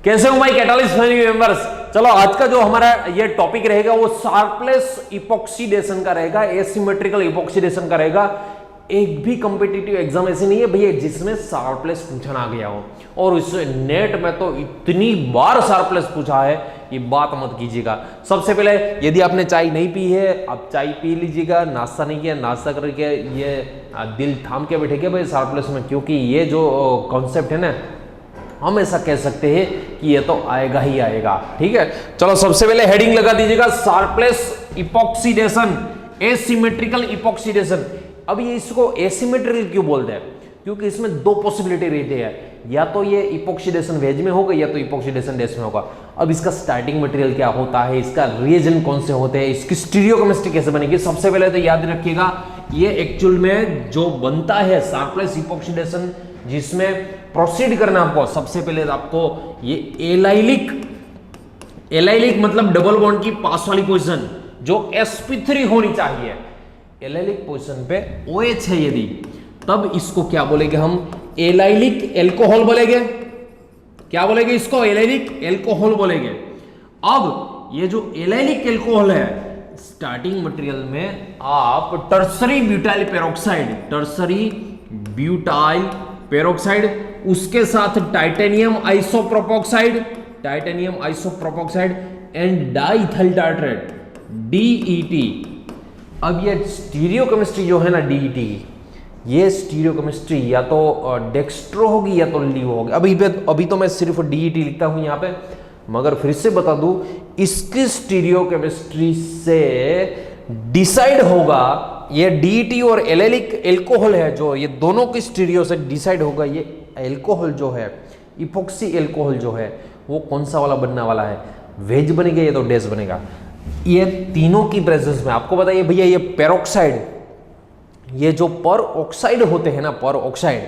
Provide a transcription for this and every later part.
कैसे हो भाई कैटालिस्ट फैमिली मेंबर्स। चलो आज का जो हमारा ये टॉपिक रहेगा वो शार्पलेस इपॉक्सीडेशन का रहेगा, एसिमेट्रिकल इपॉक्सीडेशन का रहेगा। एक भी कॉम्पिटिटिव एग्जाम ऐसे नहीं है भैया जिसमें शार्पलेस पूछा ना गया हो, और इस नेट में तो इतनी बार शार्पलेस पूछा है ये बात मत कीजिएगा। सबसे पहले यदि आपने चाय नहीं पी है आप चाय पी लीजिएगा, नाश्ता नहीं किया नाश्ता करके ये दिल थाम के बैठेगा भाई शार्पलेस में, क्योंकि ये जो कॉन्सेप्ट है ना हम ऐसा कह सकते हैं कि ये तो आएगा ही आएगा। ठीक है, चलो सबसे पहले हेडिंग लगा दीजिएगा शार्पलेस इपॉक्सीडेशन, एसिमेट्रिकल इपॉक्सीडेशन। अब ये इसको एसिमेट्रिकल क्यों बोलते हैं? क्योंकि इसमें दो पॉसिबिलिटी रहती है, या तो ये इपॉक्सीडेशन वेज में होगा या तो इपॉक्सीडेशन डैश में होगा। अब इसका स्टार्टिंग मटेरियल क्या होता है, इसका रिएजेंट कौन से होते हैं, इसकी स्टीरियोकेमिस्ट्री कैसे बनेगी, सबसे पहले तो याद रखिएगा ये एक्चुअल में जो बनता है शार्पलेस इपॉक्सीडेशन जिसमें प्रोसीड करना आपको, सबसे पहले आपको ये एलाइलिक मतलब डबल बॉन्ड की पास वाली पोजीशन जो sp3 होनी चाहिए, एलाइलिक पोजीशन पे OH है यदि, तब इसको क्या बोलेंगे हम, एलाइलिक एल्कोहल बोलेंगे। क्या बोलेंगे इसको? एलाइलिक एल्कोहल बोलेंगे। अब ये जो एलाइलिक एल्कोहल है स्टार्टिंग मटेरियल में आप टर्सरी ब्यूटाइल पेरोक्साइड, उसके साथ titanium isopropoxide and diethyl tartrate DET। अब ये स्टीरियोकेमिस्ट्री जो है ना DET की, ये स्टीरियोकेमिस्ट्री या तो डेक्स्ट्रो होगी या तो लिवो होगी। अभी तो मैं सिर्फ DET लिखता हूं यहां पे, मगर फिर से बता दूं इसकी स्टीरियोकेमिस्ट्री से डिसाइड होगा ये DET और एलाइलिक एल्कोहल है जो ये दोनों की स्टीरियो से डिसाइड होगा ये एल्कोहल जो है, इपॉक्सी एल्कोहल जो है वो कौन सा वाला बनने वाला है, वेज बनेगा या तो डैश बनेगा। ये तीनों की प्रेजेंस में आपको बताइए भैया ये पेरोक्साइड, ये जो पर ऑक्साइड होते हैं ना, पर ऑक्साइड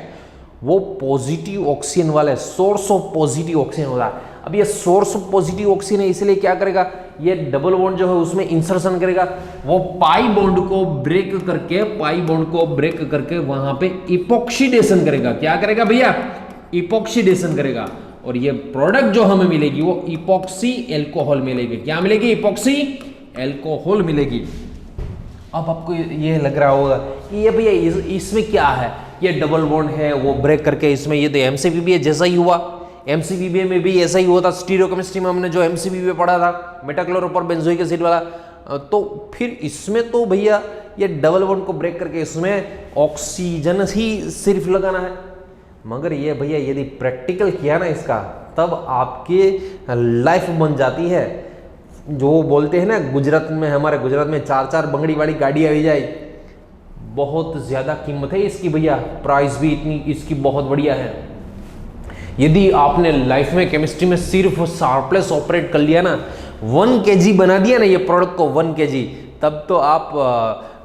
वो पॉजिटिव ऑक्सीजन वाले, सोर्स ऑफ पॉजिटिव ऑक्सीजन होता है। अब ये सोर्स ऑफ पॉजिटिव ऑक्सीजन है इसलिए क्या करेगा, ये डबल बॉन्ड जो है उसमें इंसर्शन करेगा, वो पाई बॉन्ड को ब्रेक करके वहां पे इपॉक्सीडेशन करेगा। क्या करेगा भैया? इपॉक्सीडेशन करेगा, और ये प्रोडक्ट जो हमें मिलेगी वो इपॉक्सी एल्कोहल मिलेगी। क्या मिलेगी? इपॉक्सी एल्कोहल मिलेगी। अब आपको ये लग रहा होगा कि ये भैया इसमें क्या है, ये डबल बॉन्ड है वो ब्रेक करके इसमें, ये तो MCPBA जैसा ही हुआ, MCPBA में भी ऐसा ही हुआ था। स्टीरियोकेमिस्ट्री में हमने जो MCPBA पढ़ा था मेटाक्लोरोपेरोबेंजोइक एसिड वाला, तो फिर इसमें तो भैया ये डबल बॉन्ड को ब्रेक करके इसमें ऑक्सीजन ही सिर्फ लगाना है। मगर ये भैया यदि प्रैक्टिकल किया ना इसका, तब आपके लाइफ बन जाती है। जो बोलते हैं ना गुजरात में, हमारे गुजरात में 4-4 बंगड़ी वाली गाड़ी आ जाए, बहुत ज्यादा कीमत है इसकी भैया, प्राइस भी इतनी इसकी बहुत बढ़िया है। यदि आपने लाइफ में केमिस्ट्री में सिर्फ शार्पलेस ऑपरेट कर लिया ना, 1 kg बना दिया ना ये प्रोडक्ट को 1 kg, तब तो आप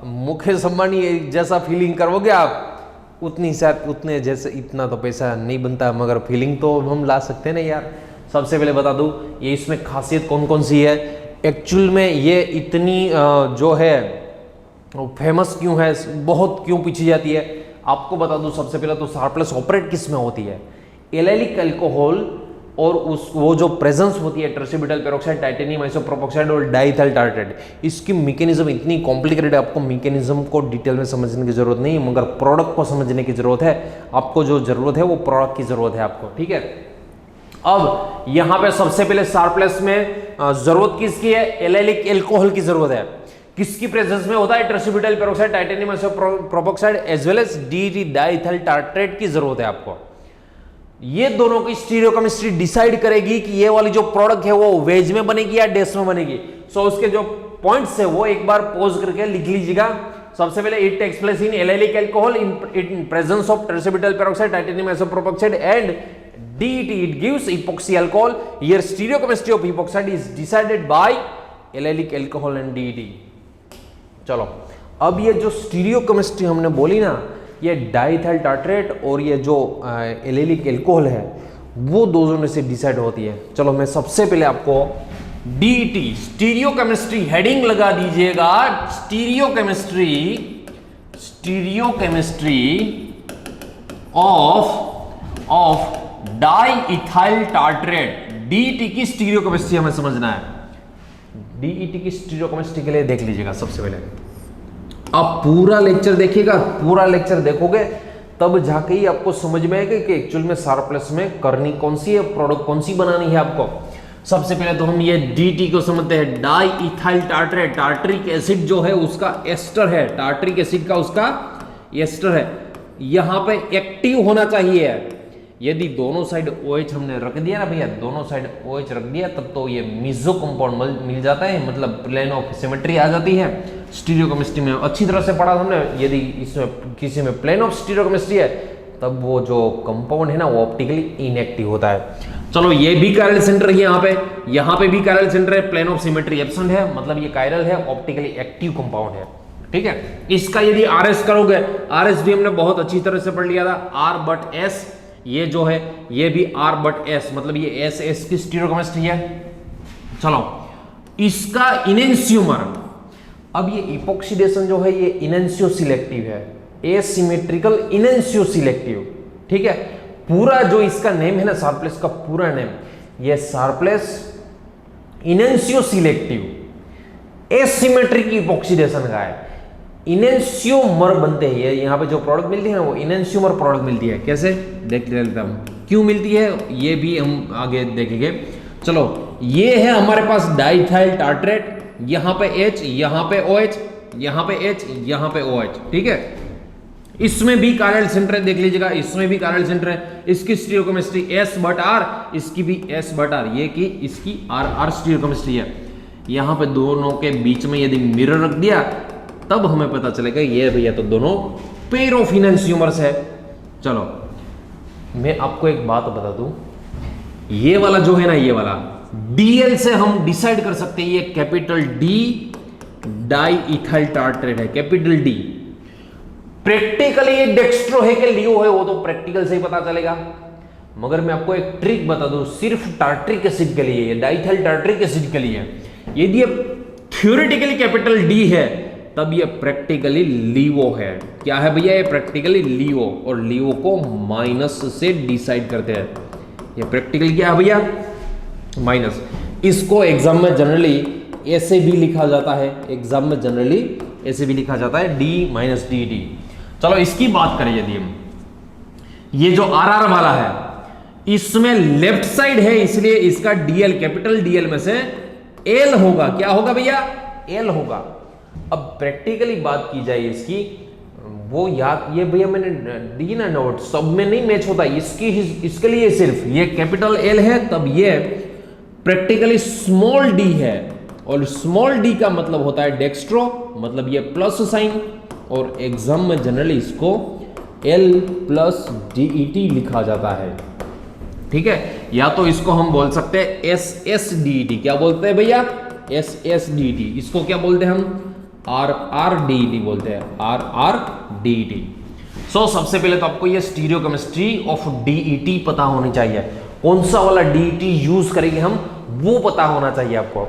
मुकेश अंबानी जैसा फीलिंग करोगे आप। उतने जैसे इतना तो पैसा नहीं बनता, मगर फीलिंग तो हम ला सकते हैं ना यार। सबसे पहले बता दूं ये इसमें खासियत कौन कौन सी है, एक्चुअल में ये इतनी जो है फेमस क्यों है, बहुत क्यों पीछे जाती है, आपको बता दूं। सबसे पहले तो शार्पलेस ऑपरेट किस में होती है, एलाइलिक अल्कोहल और वो जो प्रेजेंस होती है टर्सरी पेरोक्साइड, टाइटेनियम आइसोप्रोपोक्साइड और डाइथाइल टार्ट्रेट, इसकी मैकेनिज्म इतनी कॉम्प्लिकेटेड है, आपको मैकेनिज्म को डिटेल में समझने की जरूरत नहीं है, मगर प्रोडक्ट को समझने की जरूरत है। आपको जो जरूरत है वो प्रोडक्ट की जरूरत है आपको। ठीक है, अब यहां पे सबसे पहले शार्पलेस में जरूरत किसकी है, एलाइलिक एल्कोहल की जरूरत है। किसकी प्रेजेंस में होता है? Tertiary peroxide, titanium isopropoxide as well as DET diethyl tartrate की जरूरत है आपको। ये दोनों की स्टीरियोकेमिस्ट्री डिसाइड करेगी कि ये वाली जो प्रोडक्ट है वो वेज में बनेगी या डैश में बनेगी। सो उसके जो पॉइंट्स है वो एक बार पॉज करके लिख लीजिएगा। सबसे पहले it takes place in allylic alcohol in presence of tertiary peroxide, titanium isopropoxide and DET, it gives epoxy alcohol. Here stereochemistry of epoxide is decided by allylic alcohol and DET। चलो अब ये जो stereochemistry हमने बोली ना, ये diethyl tartrate और ये जो एलाइलिक अल्कोहल है वो दोनों में से डिसाइड होती है। चलो मैं सबसे पहले आपको DET स्टीरियोकेमिस्ट्री हेडिंग लगा दीजिएगा, stereochemistry of diethyl tartrate DET की स्टीरियोकेमिस्ट्री हमें समझना है। डीईटी की स्टीरियोकेमिस्ट्री के लिए देख लीजिएगा सबसे पहले आप पूरा लेक्चर देखिएगा, पूरा लेक्चर देखोगे तब जाके ही आपको समझ में आएगा कि एक्चुअल में शार्पलेस में करनी कौन सी है, प्रोडक्ट कौन सी बनानी है आपको। सबसे पहले तो हम ये डीटी को समझते हैं, die ethyl tartrate. Tartaric acid जो है उसका एस्टर है, टार्ट्रिक एसिड का उसका एस्टर है, यहां पे एक्टिव होना चाहिए। यदि दोनों साइड OH हमने रख दिया ना भैया, दोनों साइड OH रख दिया तब तो ये मिजो कंपाउंड मिल जाता है, मतलब प्लेन ऑफ सिमेट्री आ जाती है। स्टीरियोकेमिस्ट्री में अच्छी तरह से पढ़ा हमने, यदि इसमें किसी में प्लेन ऑफ स्टीरियोकेमिस्ट्री है तब वो जो कंपाउंड है ना वो ऑप्टिकली इनएक्टिव होता है। चलो ये भी कायरल सेंटर है यहाँ पे भी कायरल सेंटर है, प्लेन ऑफ सिमेट्री एब्सेंट है, मतलब ये कायरल है, ऑप्टिकली एक्टिव कंपाउंड है। ठीक है, इसका यदि RS करोगे, RS भी हमने बहुत अच्छी तरह से पढ़ लिया था, R/S ये जो है ये भी R/S, मतलब ये SS की स्टीरियोकेमिस्ट्री है। चलो इसका इनेंशियोमर, अब ये इपोक्सीडेशन जो है ये इनेंशियो सिलेक्टिव है, एसिमेट्रिकल इनेंशियो सिलेक्टिव। ठीक है, पूरा जो इसका नेम है ना शार्पलेस का पूरा नेम, ये शार्पलेस इनेंशियो सिलेक्टिव एसिमेट्रिक इपोक्सीडेशन का है। इनेंशियोमर बनते हैं, ये यहाँ पे जो प्रोडक्ट मिलती है ना वो इनेंशियोमर प्रोडक्ट मिलती है। कैसे देख लेता हूँ, क्यों मिलती है ये भी हम आगे देखेंगे। चलो ये है हमारे पास डाइथाइल टार्ट्रेट, यहाँ पे H, यहाँ पे OH, यहाँ पे H, यहाँ पे OH। ठीक है, इसमें भी कायरल सेंटर है, देख लीजिएगा इसमें भी कायरल सेंटर है। इसकी स्टीरियोकेमिस्ट्री S/R, इसकी भी S/R, ये की इसकी R स्टीरियोकेमिस्ट्री है। यहाँ पे दोनों के बीच में यदि मिरर रख दिया तब हमें पता चलेगा ये भैया तो दोनों पेयर ऑफ इनेंशियोमर्स है। चलो मैं आपको एक बात बता दूं, ये वाला जो है ना, ये वाला DL से हम डिसाइड कर सकते हैं ये capital D die ethyl tartrate है, कैपिटल D। प्रैक्टिकली ये डेक्स्ट्रो है कि लियो है वो तो प्रैक्टिकल से ही पता चलेगा, मगर मैं आपको एक ट्रिक बता दूं, सिर्फ टार्ट्रिक एसिड के लिए, डाइथाइल टार्ट्रिक एसिड के लिए यदि ये थ्योरेटिकली कैपिटल D है तब ये प्रैक्टिकली लीवो है। क्या है भैया, ये प्रैक्टिकली लीवो, और लीवो को माइनस से डिसाइड करते हैं। ये प्रैक्टिकली क्या है भैया, माइनस। इसको एग्जाम में जनरली ऐसे भी लिखा जाता है, एग्जाम में जनरली ऐसे भी लिखा जाता है D-DD। चलो इसकी बात करें यदि हम, ये जो RR वाला है इसमें लेफ्ट साइड है इसलिए इसका DL, कैपिटल DL में से L होगा। क्या होगा भैया, L होगा। अब प्रैक्टिकली बात की जाए इसकी, वो याद, ये भैया मैंने दी ना नोट, सब में नहीं मैच होता, इसके लिए सिर्फ ये कैपिटल L है तब ये प्रैक्टिकली स्मॉल d है, और स्मॉल d का मतलब होता है डेक्स्ट्रो, मतलब ये प्लस साइन, और एग्जाम में जनरली इसको L+DET लिखा जाता है। ठीक है, या तो इसको हम बोल सकते हैं SSDET। क्या बोलते हैं भैया, SSDET। इसको क्या बोलते हैं हम, RRDET बोलते हैं, RRDET। सो सबसे पहले तो आपको ये स्टीरियोकेमिस्ट्री ऑफ DET पता होनी चाहिए, कौन सा वाला DET यूज करेंगे हम वो पता होना चाहिए आपको।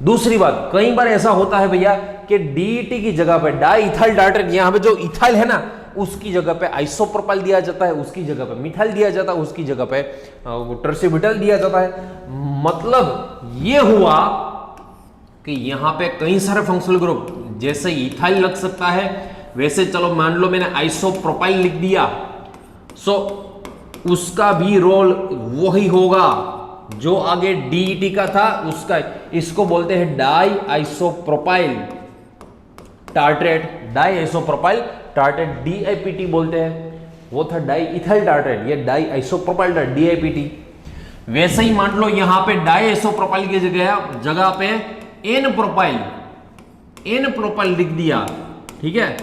दूसरी बात, कई बार ऐसा होता है भैया कि DET की जगह पे डाई इथाइल टार्ट्रेट, यहाँ पे जो इथाइल है ना उसकी जगह पे आइसोप्रोपाइल दिया जाता है, उसकी जगह पे मिथाइल दिया जाता है, उसकी जगह पे टर्सिब्यूटाइल दिया जाता है। मतलब ये हुआ कि यहाँ पे कई सारे फंक्शनल ग्रुप, जैसे इथाइल लग सकता है वैसे, चलो मान लो मैंने आइसोप्रोपाइल लिख दिया, सो उसका भी रोल वही होगा जो आगे DET का था उसका। इसको बोलते हैं di isopropyl tartrate, di isopropyl tartrate, DIPT बोलते हैं। वो था डाई इथाइल टार्ट्रेट, ये डाई आइसोप्रोपाइल DIPT। वैसे ही मान लो यहां पे डाई आइसोप्रोपाइल की जगह पे N प्रोपाइल लिख दिया। ठीक है,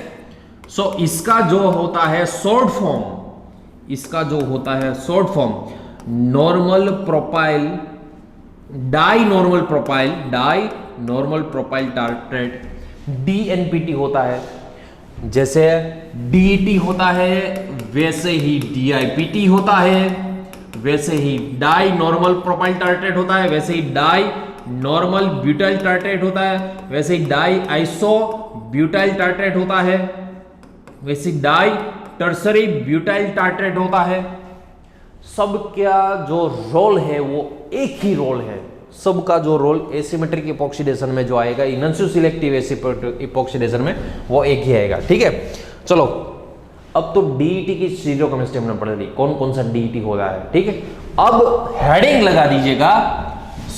सो इसका जो होता है शॉर्ट फॉर्म, इसका जो होता है short form normal propyl, di normal propyl tartrate, DNPT होता है। जैसे DET होता है वैसे ही DIPT होता है, वैसे ही डाई नॉर्मल प्रोपाइल टार्ट्रेट होता है, वैसे ही डाई नॉर्मल ब्यूटाइल टार्ट्रेट होता है, वैसे ही डाई आइसो ब्यूटाइल टार्ट्रेट होता है, वैसे डाई टर्सरी ब्यूटाइल टार्ट्रेट होता है। सबका जो रोल है वो एक ही रोल है, सबका जो रोल एसिमेट्रिक इपॉक्सीडेशन में जो आएगा, इनएंशियो सिलेक्टिव इपॉक्सीडेशन में वो एक ही आएगा। ठीक है, चलो अब तो डीईटी की स्टीरियोकेमिस्ट्री हमने पढ़ ली, कौन कौन सा डीईटी हो रहा है। ठीक है, अब हेडिंग लगा दीजिएगा,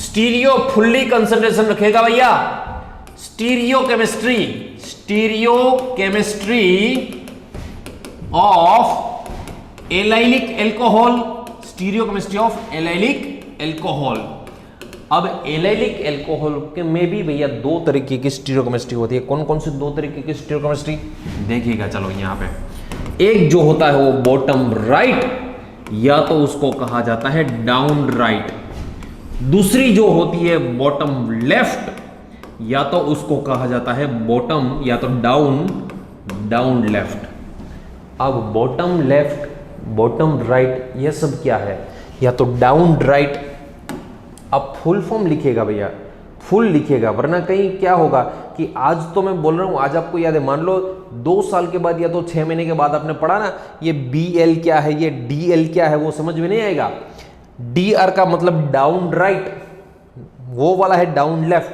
स्टीरियो फुल्ली कंसंट्रेशन रखेगा भैया, stereochemistry, stereochemistry of allylic alcohol, stereochemistry of allylic alcohol. अब एलाइलिक एल्कोहल के में भी भैया दो तरीके की स्टीरियोकेमिस्ट्री होती है। कौन कौन से दो तरीके की स्टीरियोकेमिस्ट्री देखिएगा, चलो यहां पे एक जो होता है वो बॉटम राइट, या तो उसको कहा जाता है डाउन राइट, दूसरी जो होती है बॉटम लेफ्ट, या तो उसको कहा जाता है बॉटम या तो डाउन लेफ्ट। अब बॉटम लेफ्ट, बॉटम राइट, यह सब क्या है, या तो डाउन राइट। अब फुल फॉर्म लिखिएगा भैया, फुल लिखिएगा, वरना कहीं क्या होगा कि आज तो मैं बोल रहा हूं, आज आपको याद है, मान लो 2 साल के बाद या तो 6 महीने के बाद आपने पढ़ा ना, ये BL क्या है, ये DL क्या है, वो समझ में नहीं आएगा। DR का मतलब डाउन राइट, वो वाला है डाउन लेफ्ट,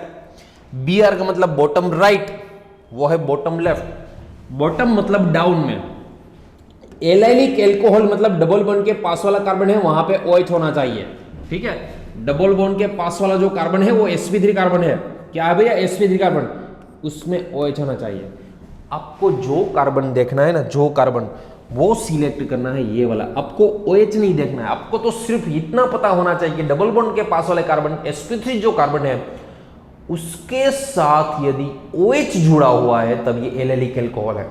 BR का मतलब बॉटम राइट, वो है बॉटम लेफ्ट। बॉटम मतलब डाउन में, एलाइलिक एल्कोहल मतलब डबल बॉन्ड के पास वाला कार्बन है वहां पे OH होना चाहिए। ठीक है, डबल बॉन्ड के पास वाला जो कार्बन है वो sp3 कार्बन है, क्या है भैया, sp3 कार्बन, उसमें OH होना चाहिए। आपको जो कार्बन देखना है ना, जो कार्बन वो सिलेक्ट करना है ये वाला, आपको OH नहीं देखना है, आपको तो सिर्फ इतना पता होना चाहिए कि डबल बॉन्ड के पास वाले कार्बन sp3 जो कार्बन है उसके साथ यदि OH जुड़ा हुआ है तब ये एलाइलिक एल्कोहल है।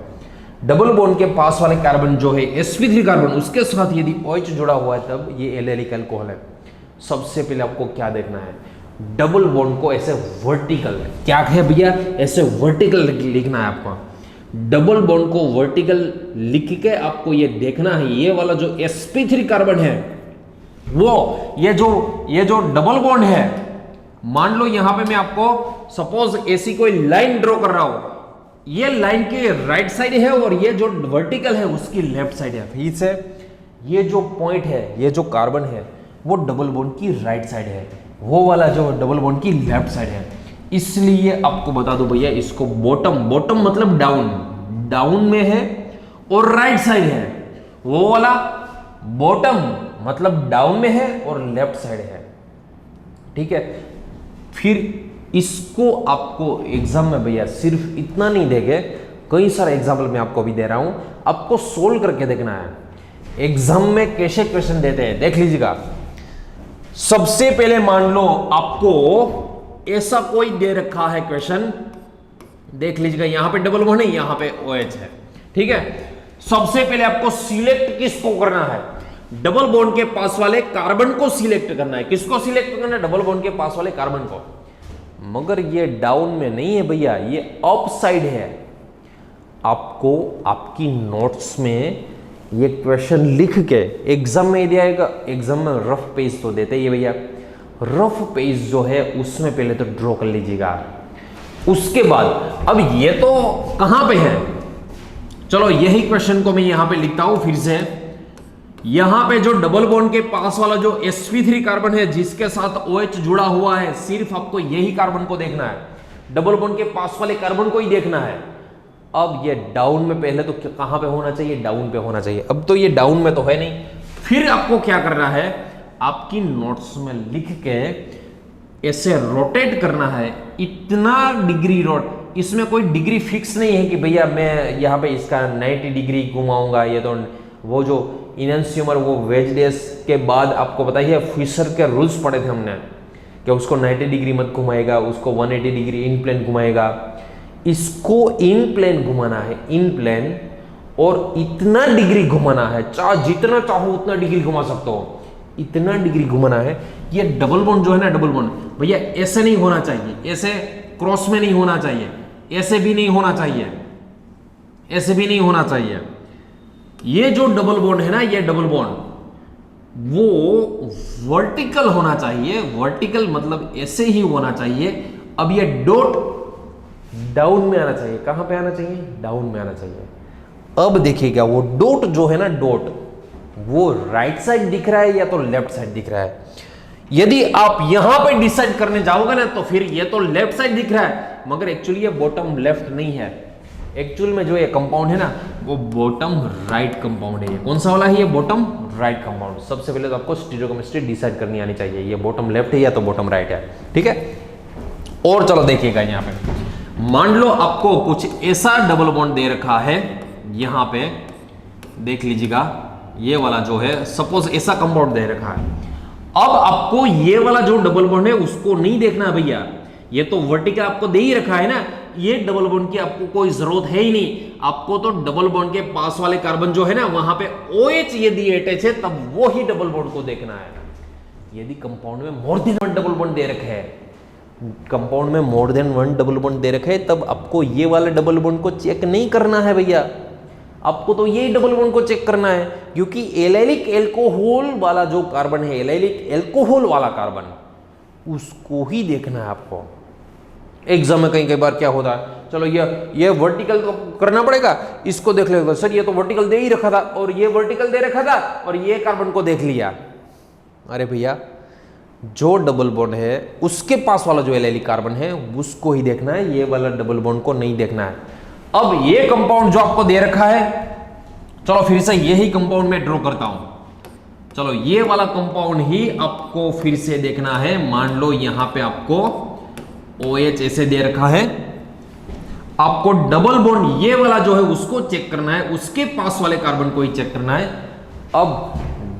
डबल बॉन्ड के पास वाले कार्बन जो है sp3 कार्बन, उसके साथ यदि OH जुड़ा हुआ है तब ये एलाइलिक एल्कोहल है। सबसे पहले आपको क्या देखना है, डबल बॉन्ड को ऐसे वर्टिकल, क्या है भैया, ऐसे वर्टिकल लिखना है आपको। डबल बॉन्ड को वर्टिकल लिख के आपको ये देखना है, ये वाला जो sp3 कार्बन है वो ये जो डबल बॉन्ड है, मान लो यहां पे मैं आपको सपोज ऐसी कोई लाइन ड्रॉ कर रहा हूं, ये लाइन की राइट साइड है और ये जो वर्टिकल है उसकी लेफ्ट साइड है। फिर से ये जो पॉइंट है, ये जो कार्बन है वो डबल बॉन्ड की राइट साइड है, वो वाला जो डबल बॉन्ड की लेफ्ट साइड है। इसलिए आपको बता दो भैया, इसको बॉटम, बॉटम मतलब डाउन में है और राइट साइड है, वो वाला बॉटम मतलब डाउन में है और लेफ्ट साइड है। ठीक है, फिर इसको आपको एग्जाम में भैया सिर्फ इतना नहीं देंगे, कई सारे एग्जाम्पल मैं आपको भी दे रहा हूं, आपको सोल्व करके देखना है। एग्जाम में कैसे क्वेश्चन देते हैं देख लीजिएगा। सबसे पहले मान लो आपको ऐसा कोई दे रखा है क्वेश्चन, देख लीजिएगा, यहां पे डबल बॉन्ड है, यहां पे OH है। ठीक है, सबसे पहले आपको सिलेक्ट किसको करना है, डबल बॉन्ड के पास वाले कार्बन को सिलेक्ट करना है। किसको सिलेक्ट करना है, डबल बॉन्ड के पास वाले कार्बन को। मगर ये डाउन में नहीं है भैया, ये अप साइड है। आपको आपकी नोट्स में ये क्वेश्चन लिख के एग्जाम में दिया जाएगा, एग्जाम में रफ पेज तो देते ही भैया, रफ पेज जो है उसमें पहले तो ड्रॉ कर लीजिएगा। उसके बाद अब ये तो कहां पे है, चलो यही क्वेश्चन को मैं यहां पे लिखता हूं फिर से। यहां पे जो डबल बॉन्ड के पास वाला जो sp3 कार्बन है जिसके साथ OH जुड़ा हुआ है, सिर्फ आपको यही कार्बन को देखना है, डबल बॉन्ड के पास वाले कार्बन को ही देखना है। अब ये डाउन में पहले तो कहां पे होना चाहिए, डाउन पे होना चाहिए। अब तो ये डाउन में तो है नहीं, फिर आपको क्या करना है, आपकी नोट्स में लिख के ऐसे रोटेट करना है, इतना डिग्री रोट। इसमें कोई डिग्री फिक्स नहीं है कि भैया मैं यहाँ पे इसका 90 डिग्री घुमाऊंगा। ये तो वो जो इनएंशियोमर वो वेजडेस के बाद आपको बताइए फिशर के रूल्स पढ़े थे हमने कि उसको 90 डिग्री मत घुमाएगा, उसको 180 डिग्री इन प्लेन घुमाएगा। इसको इन प्लेन घुमाना है, इन प्लेन, और इतना डिग्री घुमाना है, चाहे जितना चाहो उतना डिग्री घुमा सकते हो, इतना डिग्री घुमाना है। ये डबल बॉन्ड जो है ना, डबल बॉन्ड भैया ऐसे नहीं होना चाहिए, ऐसे क्रॉस में नहीं होना चाहिए, ऐसे भी नहीं होना चाहिए, ऐसे भी नहीं होना चाहिए। ये जो डबल बॉन्ड है ना, ये डबल बॉन्ड वो वर्टिकल होना चाहिए, वर्टिकल मतलब ऐसे ही होना चाहिए। अब ये डॉट डाउन में आना चाहिए, कहां पे आना चाहिए, डाउन में आना चाहिए। अब देखिएगा वो डॉट जो है ना, डॉट वो राइट साइड दिख रहा है या तो लेफ्ट साइड दिख रहा है। यदि आप यहां पे डिसाइड करने जाओगे ना तो फिर ये तो लेफ्ट साइड दिख रहा है, मगर एक्चुअली ये बॉटम लेफ्ट नहीं है। एक्चुअल में जो ये कंपाउंड है ना वो बॉटम राइट कंपाउंड है। ये कौन सा वाला है? ये बॉटम राइट कंपाउंड। सबसे पहले तो आपको स्टीरियोकेमिस्ट्री डिसाइड करनी आनी चाहिए, ये बॉटम लेफ्ट है या तो बॉटम राइट है, ठीक है। और चलो देखिएगा, यहां पे मान लो आपको कुछ ऐसा डबल बॉन्ड दे रखा है, यहां पे देख लीजिएगा, ये वाला जो है सपोज ऐसा कंपाउंड दे रखा है। अब आपको ये वाला जो डबल बॉन्ड है उसको नहीं देखना भैया, ये तो वर्टिकल आपको दे ही रखा है ना, ये डबल बॉन्ड की आपको कोई जरूरत है ही नहीं। आपको तो डबल बॉन्ड के पास वाले कार्बन जो है ना वहां पे OH यदि अटैच है तब वो ही डबल बॉन्ड को देखना है। यदि कंपाउंड में more than one double bond दे रखे है, कंपाउंड में more than one double bond दे रखे है, तब आपको ये वाले डबल बॉन्ड को चेक नहीं करना है भैया, आपको तो यही डबल बॉन्ड को चेक करना है। क्योंकि एलाइलिक एल्कोहल वाला जो कार्बन है, एलाइलिक एल्कोहल वाला कार्बन, उसको ही देखना है आपको। एग्जाम में कई बार क्या होता है, चलो ये वर्टिकल तो करना पड़ेगा, इसको देख लेगा सर, ये तो वर्टिकल दे ही रखा था और ये वर्टिकल दे रखा था और ये कार्बन को देख लिया। अरे भैया, जो डबल बॉन्ड है उसके पास वाला जो एलाइलिक कार्बन है उसको ही देखना है, ये वाला डबल बॉन्ड को नहीं देखना है। अब ये कंपाउंड जो आपको दे रखा है, चलो फिर से यही कंपाउंड में ड्रॉ करता हूं। चलो ये वाला कंपाउंड ही आपको फिर से देखना है। मान लो यहां पे आपको OH ऐसे दे रखा है, आपको डबल बॉन्ड ये वाला जो है उसको चेक करना है, उसके पास वाले कार्बन को ही चेक करना है। अब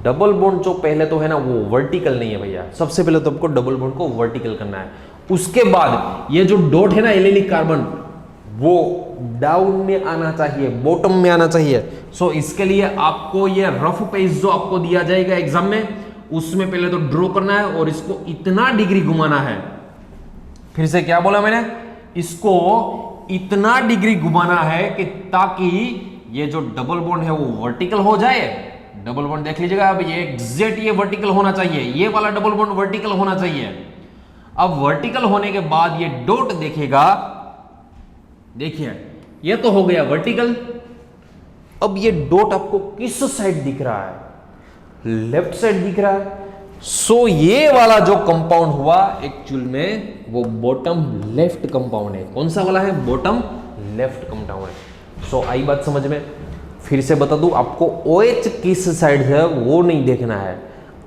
डबल बॉन्ड जो पहले तो है ना वो वर्टिकल नहीं है भैया, सबसे पहले तो आपको डबल बॉन्ड को वर्टिकल करना है। उसके बाद ये जो डॉट है ना एलिलिक कार्बन, वो डाउन में आना चाहिए, बॉटम में आना चाहिए। सो इसके लिए आपको ये रफ पेज जो आपको दिया जाएगा एग्जाम में, उसमें पहले तो ड्रॉ करना है और इसको इतना डिग्री घुमाना है। फिर से क्या बोला मैंने, इसको इतना डिग्री घुमाना है कि ताकि ये जो डबल बॉन्ड है वो वर्टिकल हो जाए। डबल बॉन्ड देख लीजिएगा, अब ये एग्जैक्ट ये वर्टिकल होना चाहिए, ये वाला डबल बॉन्ड वर्टिकल होना चाहिए। अब वर्टिकल होने के बाद ये डॉट देखेगा, देखिए ये तो हो गया वर्टिकल। अब ये डॉट आपको किस साइड दिख रहा है? लेफ्ट साइड दिख रहा है। सो ये वाला जो कंपाउंड हुआ एक्चुअल में वो बॉटम लेफ्ट कंपाउंड है। कौन सा वाला है? बॉटम लेफ्ट कंपाउंड है। सो आई बात समझ में? फिर से बता दूं, आपको OH किस साइड है वो नहीं देखना है,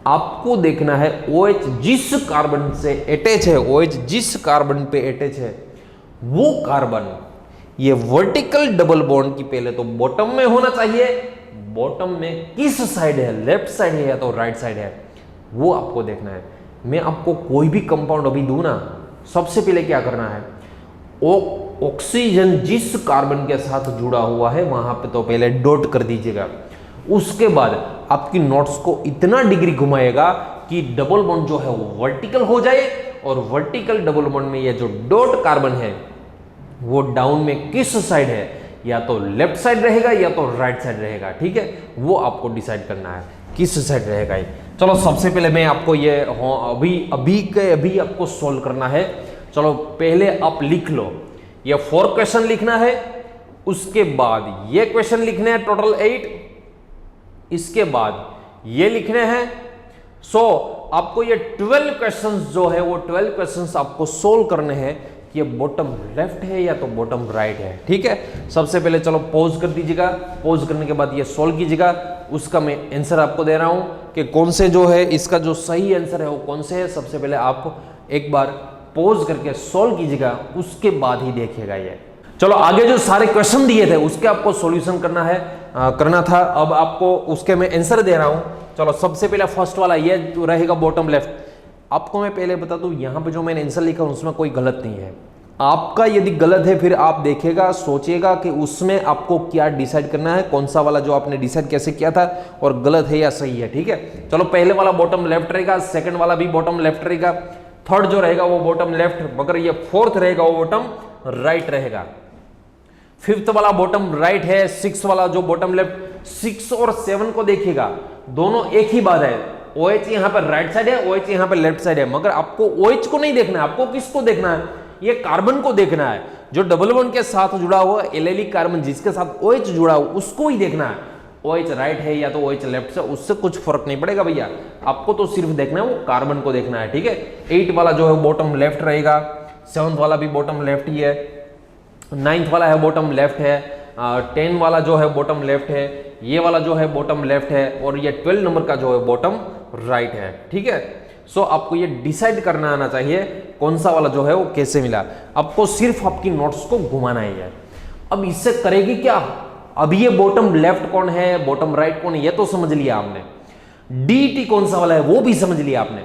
आपको देखना है OH जिस कार्बन से अटैच है, OH जिस कार्बन पे अटैच है वो कार्बन, ये वर्टिकल डबल बॉन्ड की पहले तो बॉटम में होना चाहिए। बॉटम में किस साइड है, लेफ्ट साइड है या तो राइट साइड है, वो आपको देखना है। मैं आपको कोई भी कंपाउंड अभी दूं ना, सबसे पहले क्या करना है, ऑक्सीजन जिस कार्बन के साथ जुड़ा हुआ है वहां पे तो पहले डॉट कर दीजिएगा। उसके बाद आपकी नोट्स को इतना डिग्री घुमाएगा कि डबल बॉन्ड जो है वो वर्टिकल हो जाए, और वर्टिकल डबल बॉन्ड में ये जो डॉट कार्बन है वो डाउन में किस साइड है, या तो लेफ्ट साइड रहेगा या तो राइट साइड रहेगा। ठीक है, वो आपको डिसाइड करना है किस साइड रहेगा ये। चलो सबसे पहले मैं आपको ये अभी आपको सॉल्व करना है। चलो पहले आप लिख लो, ये 4 क्वेश्चन लिखना है, उसके बाद ये क्वेश्चन लिखने हैं टोटल 8, इसके बाद ये लिखने हैं। सो आपको ये 12 क्वेश्चंस जो है वो 12 क्वेश्चंस आपको सोल्व करने हैं कि ये बॉटम लेफ्ट है या तो बॉटम राइट है। ठीक है, सबसे पहले चलो पॉज कर दीजिएगा, पॉज करने के बाद ये सोल्व कीजिएगा। उसका मैं आंसर आपको दे रहा हूं कि कौन से जो है इसका जो सही आंसर है वो कौन से है। सबसे पहले आप एक बार पॉज करके सोल्व कीजिएगा, उसके बाद ही देखिएगा ये। चलो आगे जो सारे क्वेश्चन दिए थे उसके आपको सॉल्यूशन करना था। अब आपको उसके मैं आंसर दे रहा हूं। चलो सबसे पहले फर्स्ट वाला ये रहेगा बॉटम लेफ्ट। आपको मैं पहले बता दूं, यहां पे जो मैंने आंसर लिखा उसमें कोई गलत नहीं है। आपका यदि गलत है फिर आप देखिएगा, सोचिएगा कि उसमें आपको क्या डिसाइड करना है, कौन सा वाला जो आपने डिसाइड कैसे किया था और गलत है या सही है। ठीक है, चलो पहले वाला बॉटम लेफ्ट रहेगा, सेकंड वाला भी बॉटम लेफ्ट रहेगा, थर्ड जो रहेगा वो बॉटम लेफ्ट, मगर ये फोर्थ रहेगा वो बॉटम राइट रहेगा। फिफ्थ वाला बॉटम राइट है, सिक्स वाला जो बॉटम लेफ्ट। 6 और 7 को देखिएगा, दोनों एक ही बात है। OH यहाँ पर राइट साइड है, OH यहाँ पर लेफ्ट साइड है, मगर आपको OH को नहीं देखना है, आपको किसको देखना है, ये कार्बन को देखना है। जो डबल बॉन्ड के साथ जुड़ा हुआ एलिलिक कार्बन जिसके साथ OH जुड़ा हुआ उसको ही देखना है। OH राइट है या तो OH लेफ्ट से, उससे कुछ फर्क नहीं पड़ेगा भैया, आपको तो सिर्फ देखना है वो कार्बन को देखना है, ठीक है। 8 वाला जो है बॉटम लेफ्ट रहेगा, 7th वाला भी बॉटम लेफ्ट ही है, 9th वाला है बॉटम लेफ्ट है, 10 वाला जो है बॉटम लेफ्ट है, ये वाला जो है बॉटम लेफ्ट है, और ये 12 नंबर का जो है बॉटम राइट है, ठीक है। सो आपको ये डिसाइड करना आना चाहिए कौन सा वाला जो है वो कैसे मिला, आपको सिर्फ आपकी नोट्स को घुमाना ही है। अब इससे करेगी क्या, अब ये बॉटम लेफ्ट कौन है, बॉटम राइट कौन है, ये तो समझ लिया आपने, DT कौन सा वाला है वो भी समझ लिया आपने।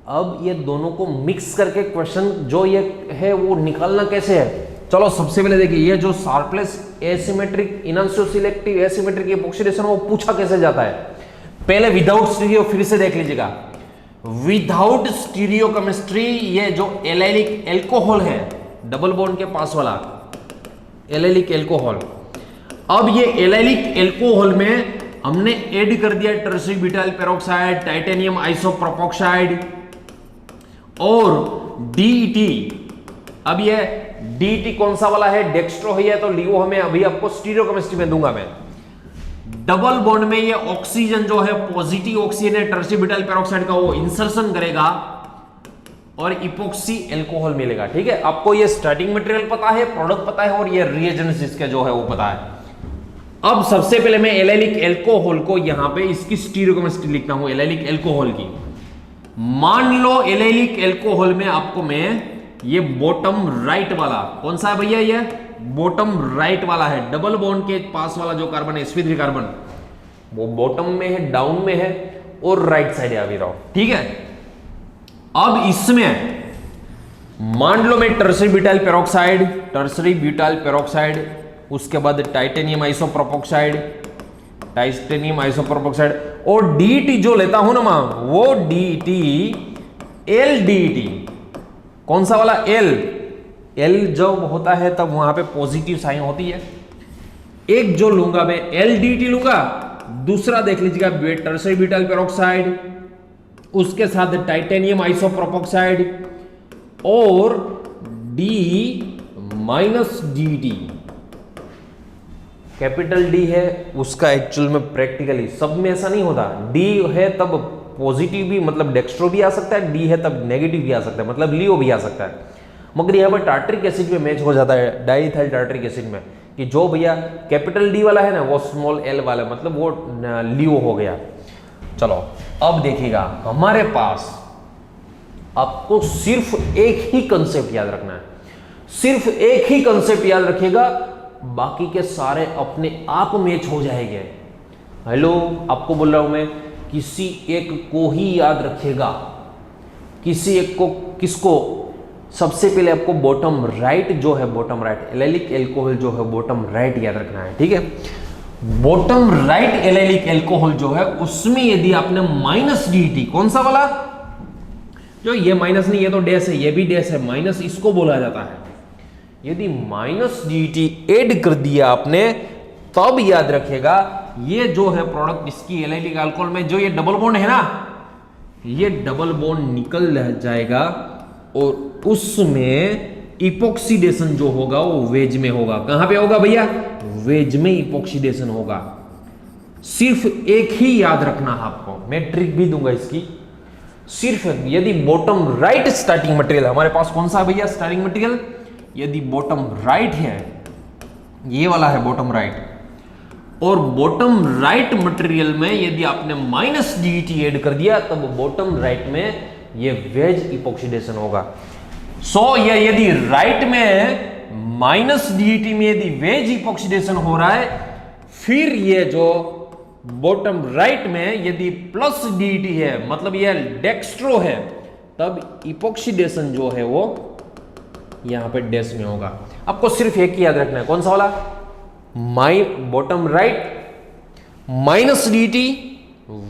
अब ये दोनों को मिक्स करके क्वेश्चन जो ये है वो निकालना कैसे है, चलो सबसे पहले देखिए, ये जो Sharpless asymmetric enantioselective asymmetric epoxidation वो पूछा कैसे जाता है। पहले विदाउट स्टीरियो फिर से देख लीजिएगा, विदाउट स्टीरियो केमिस्ट्री ये जो एलाइलिक एल्कोहल है डबल बॉन्ड के पास वाला एलाइलिक एल्कोहल, अब ये एलाइलिक एल्कोहल में हमने ऐड कर दिया टर्सरी ब्यूटाइल पेरोक्साइड, टाइटेनियम आइसोप्रोपोक्साइड और DT। अब ये DT कौन सा वाला है, डेक्स्ट्रो है तो लियो, हमें अभी आपको स्टीरियो केमिस्ट्री में दूंगा मैं। डबल बॉन्ड में ये ऑक्सीजन जो है पॉजिटिव ऑक्सीजन है टर्सरी ब्यूटाइल पेरोक्साइड का, वो इंसर्शन करेगा और इपोक्सी एल्कोहल मिलेगा, ठीक है। आपको ये स्टार्टिंग मटेरियल पता है, प्रोडक्ट पता है, और ये रिएजेंट्स इसके जो है वो पता है। अब सबसे पहले मैं एलाइलिक एल्कोहल को यहां पे इसकी स्टीरियो केमिस्ट्री लिखता हूं, एलाइलिक एल्कोहल की। मान लो एलाइलिक एल्कोहल में आपको मैं ये बॉटम राइट वाला कौन सा है भैया, ये बॉटम राइट वाला है, डबल बॉन्ड के पास वाला जो कार्बन है sp3 कार्बन, वो बॉटम में है, डाउन में है और राइट साइड आ भी रहा, ठीक है। अब इसमें मान लो मैं टर्सरी ब्यूटाइल पेरोक्साइड, उसके बाद टाइटेनियम आइसोप्रोपोक्साइड और DT जो लेता हूं ना मां, वो DT LDT कौन सा वाला, L जब होता है तब वहां पे पॉजिटिव साइन होती है। एक जो लूंगा मैं LDT लूंगा, दूसरा देख लीजिएगा टर्सरी ब्यूटाइल पेरोक्साइड, उसके साथ टाइटेनियम आइसोप्रोपोक्साइड और D-DT। कैपिटल D है उसका एक्चुअल में प्रैक्टिकली सब में ऐसा नहीं होता, D है तब पॉजिटिव भी मतलब डेक्स्ट्रो भी आ सकता है, D है तब नेगेटिव भी आ सकता है, मतलब लियो भी आ सकता है, मगर यहाँ पर टार्टरिक एसिड में मैच हो जाता है डाइइथाइल टार्टरिक एसिड में, कि जो भैया कैपिटल D वाला है ना वो स्मॉल l वाला, मतलब वो लियो हो गया। चलो अब देखिएगा, हमारे पास आपको सिर्फ एक ही कंसेप्ट याद रखना है, सिर्फ एक ही कंसेप्ट याद रखिएगा, बाकी के सारे अपने आप मैच हो जाएंगे। हेलो, आपको बोल रहा हूं मैं, किसी एक को ही याद रखिएगा, किसी एक को, किसको, सबसे पहले आपको बॉटम राइट जो है, बॉटम राइट एलाइलिक एल्कोहल जो है बॉटम राइट याद रखना है, ठीक है। बॉटम राइट एलाइलिक एल्कोहल जो है उसमें यदि आपने -DT कौन सा वाला, जो ये माइनस नहीं, ये तो डैश है, ये भी डैश है, माइनस इसको बोला जाता है। यदि -DT ऐड कर दिया आपने तब याद रखेगा ये जो है प्रोडक्ट इसकी एलाइलिक अल्कोहल में जो ये डबल बॉन्ड है ना, ये डबल बॉन्ड निकल जाएगा और उसमें इपोक्सीडेशन जो होगा वो वेज में होगा। कहां पे होगा भैया, वेज में इपोक्सीडेशन होगा। सिर्फ एक ही याद रखना आपको, मैं ट्रिक भी दूंगा इसकी। सिर्फ यदि बॉटम राइट स्टार्टिंग मटेरियल, हमारे पास कौन सा है भैया स्टार्टिंग मटेरियल, यदि बॉटम राइट है, ये वाला है बॉटम राइट, और बॉटम राइट मटेरियल में यदि आपने -DT ऐड कर दिया तब बॉटम राइट में ये वेज इपोक्सीडेशन होगा। सो ये यदि राइट में -DT में यदि वेज इपोक्सीडेशन हो रहा है, फिर ये जो बॉटम राइट में यदि +DT है, मतलब ये डेक्स्ट्रो है, तब इपोक्सीडेशन जो है वो यहां पे डैश में होगा। आपको सिर्फ एक ही याद रखना है, कौन सा वाला, बॉटम राइट -DT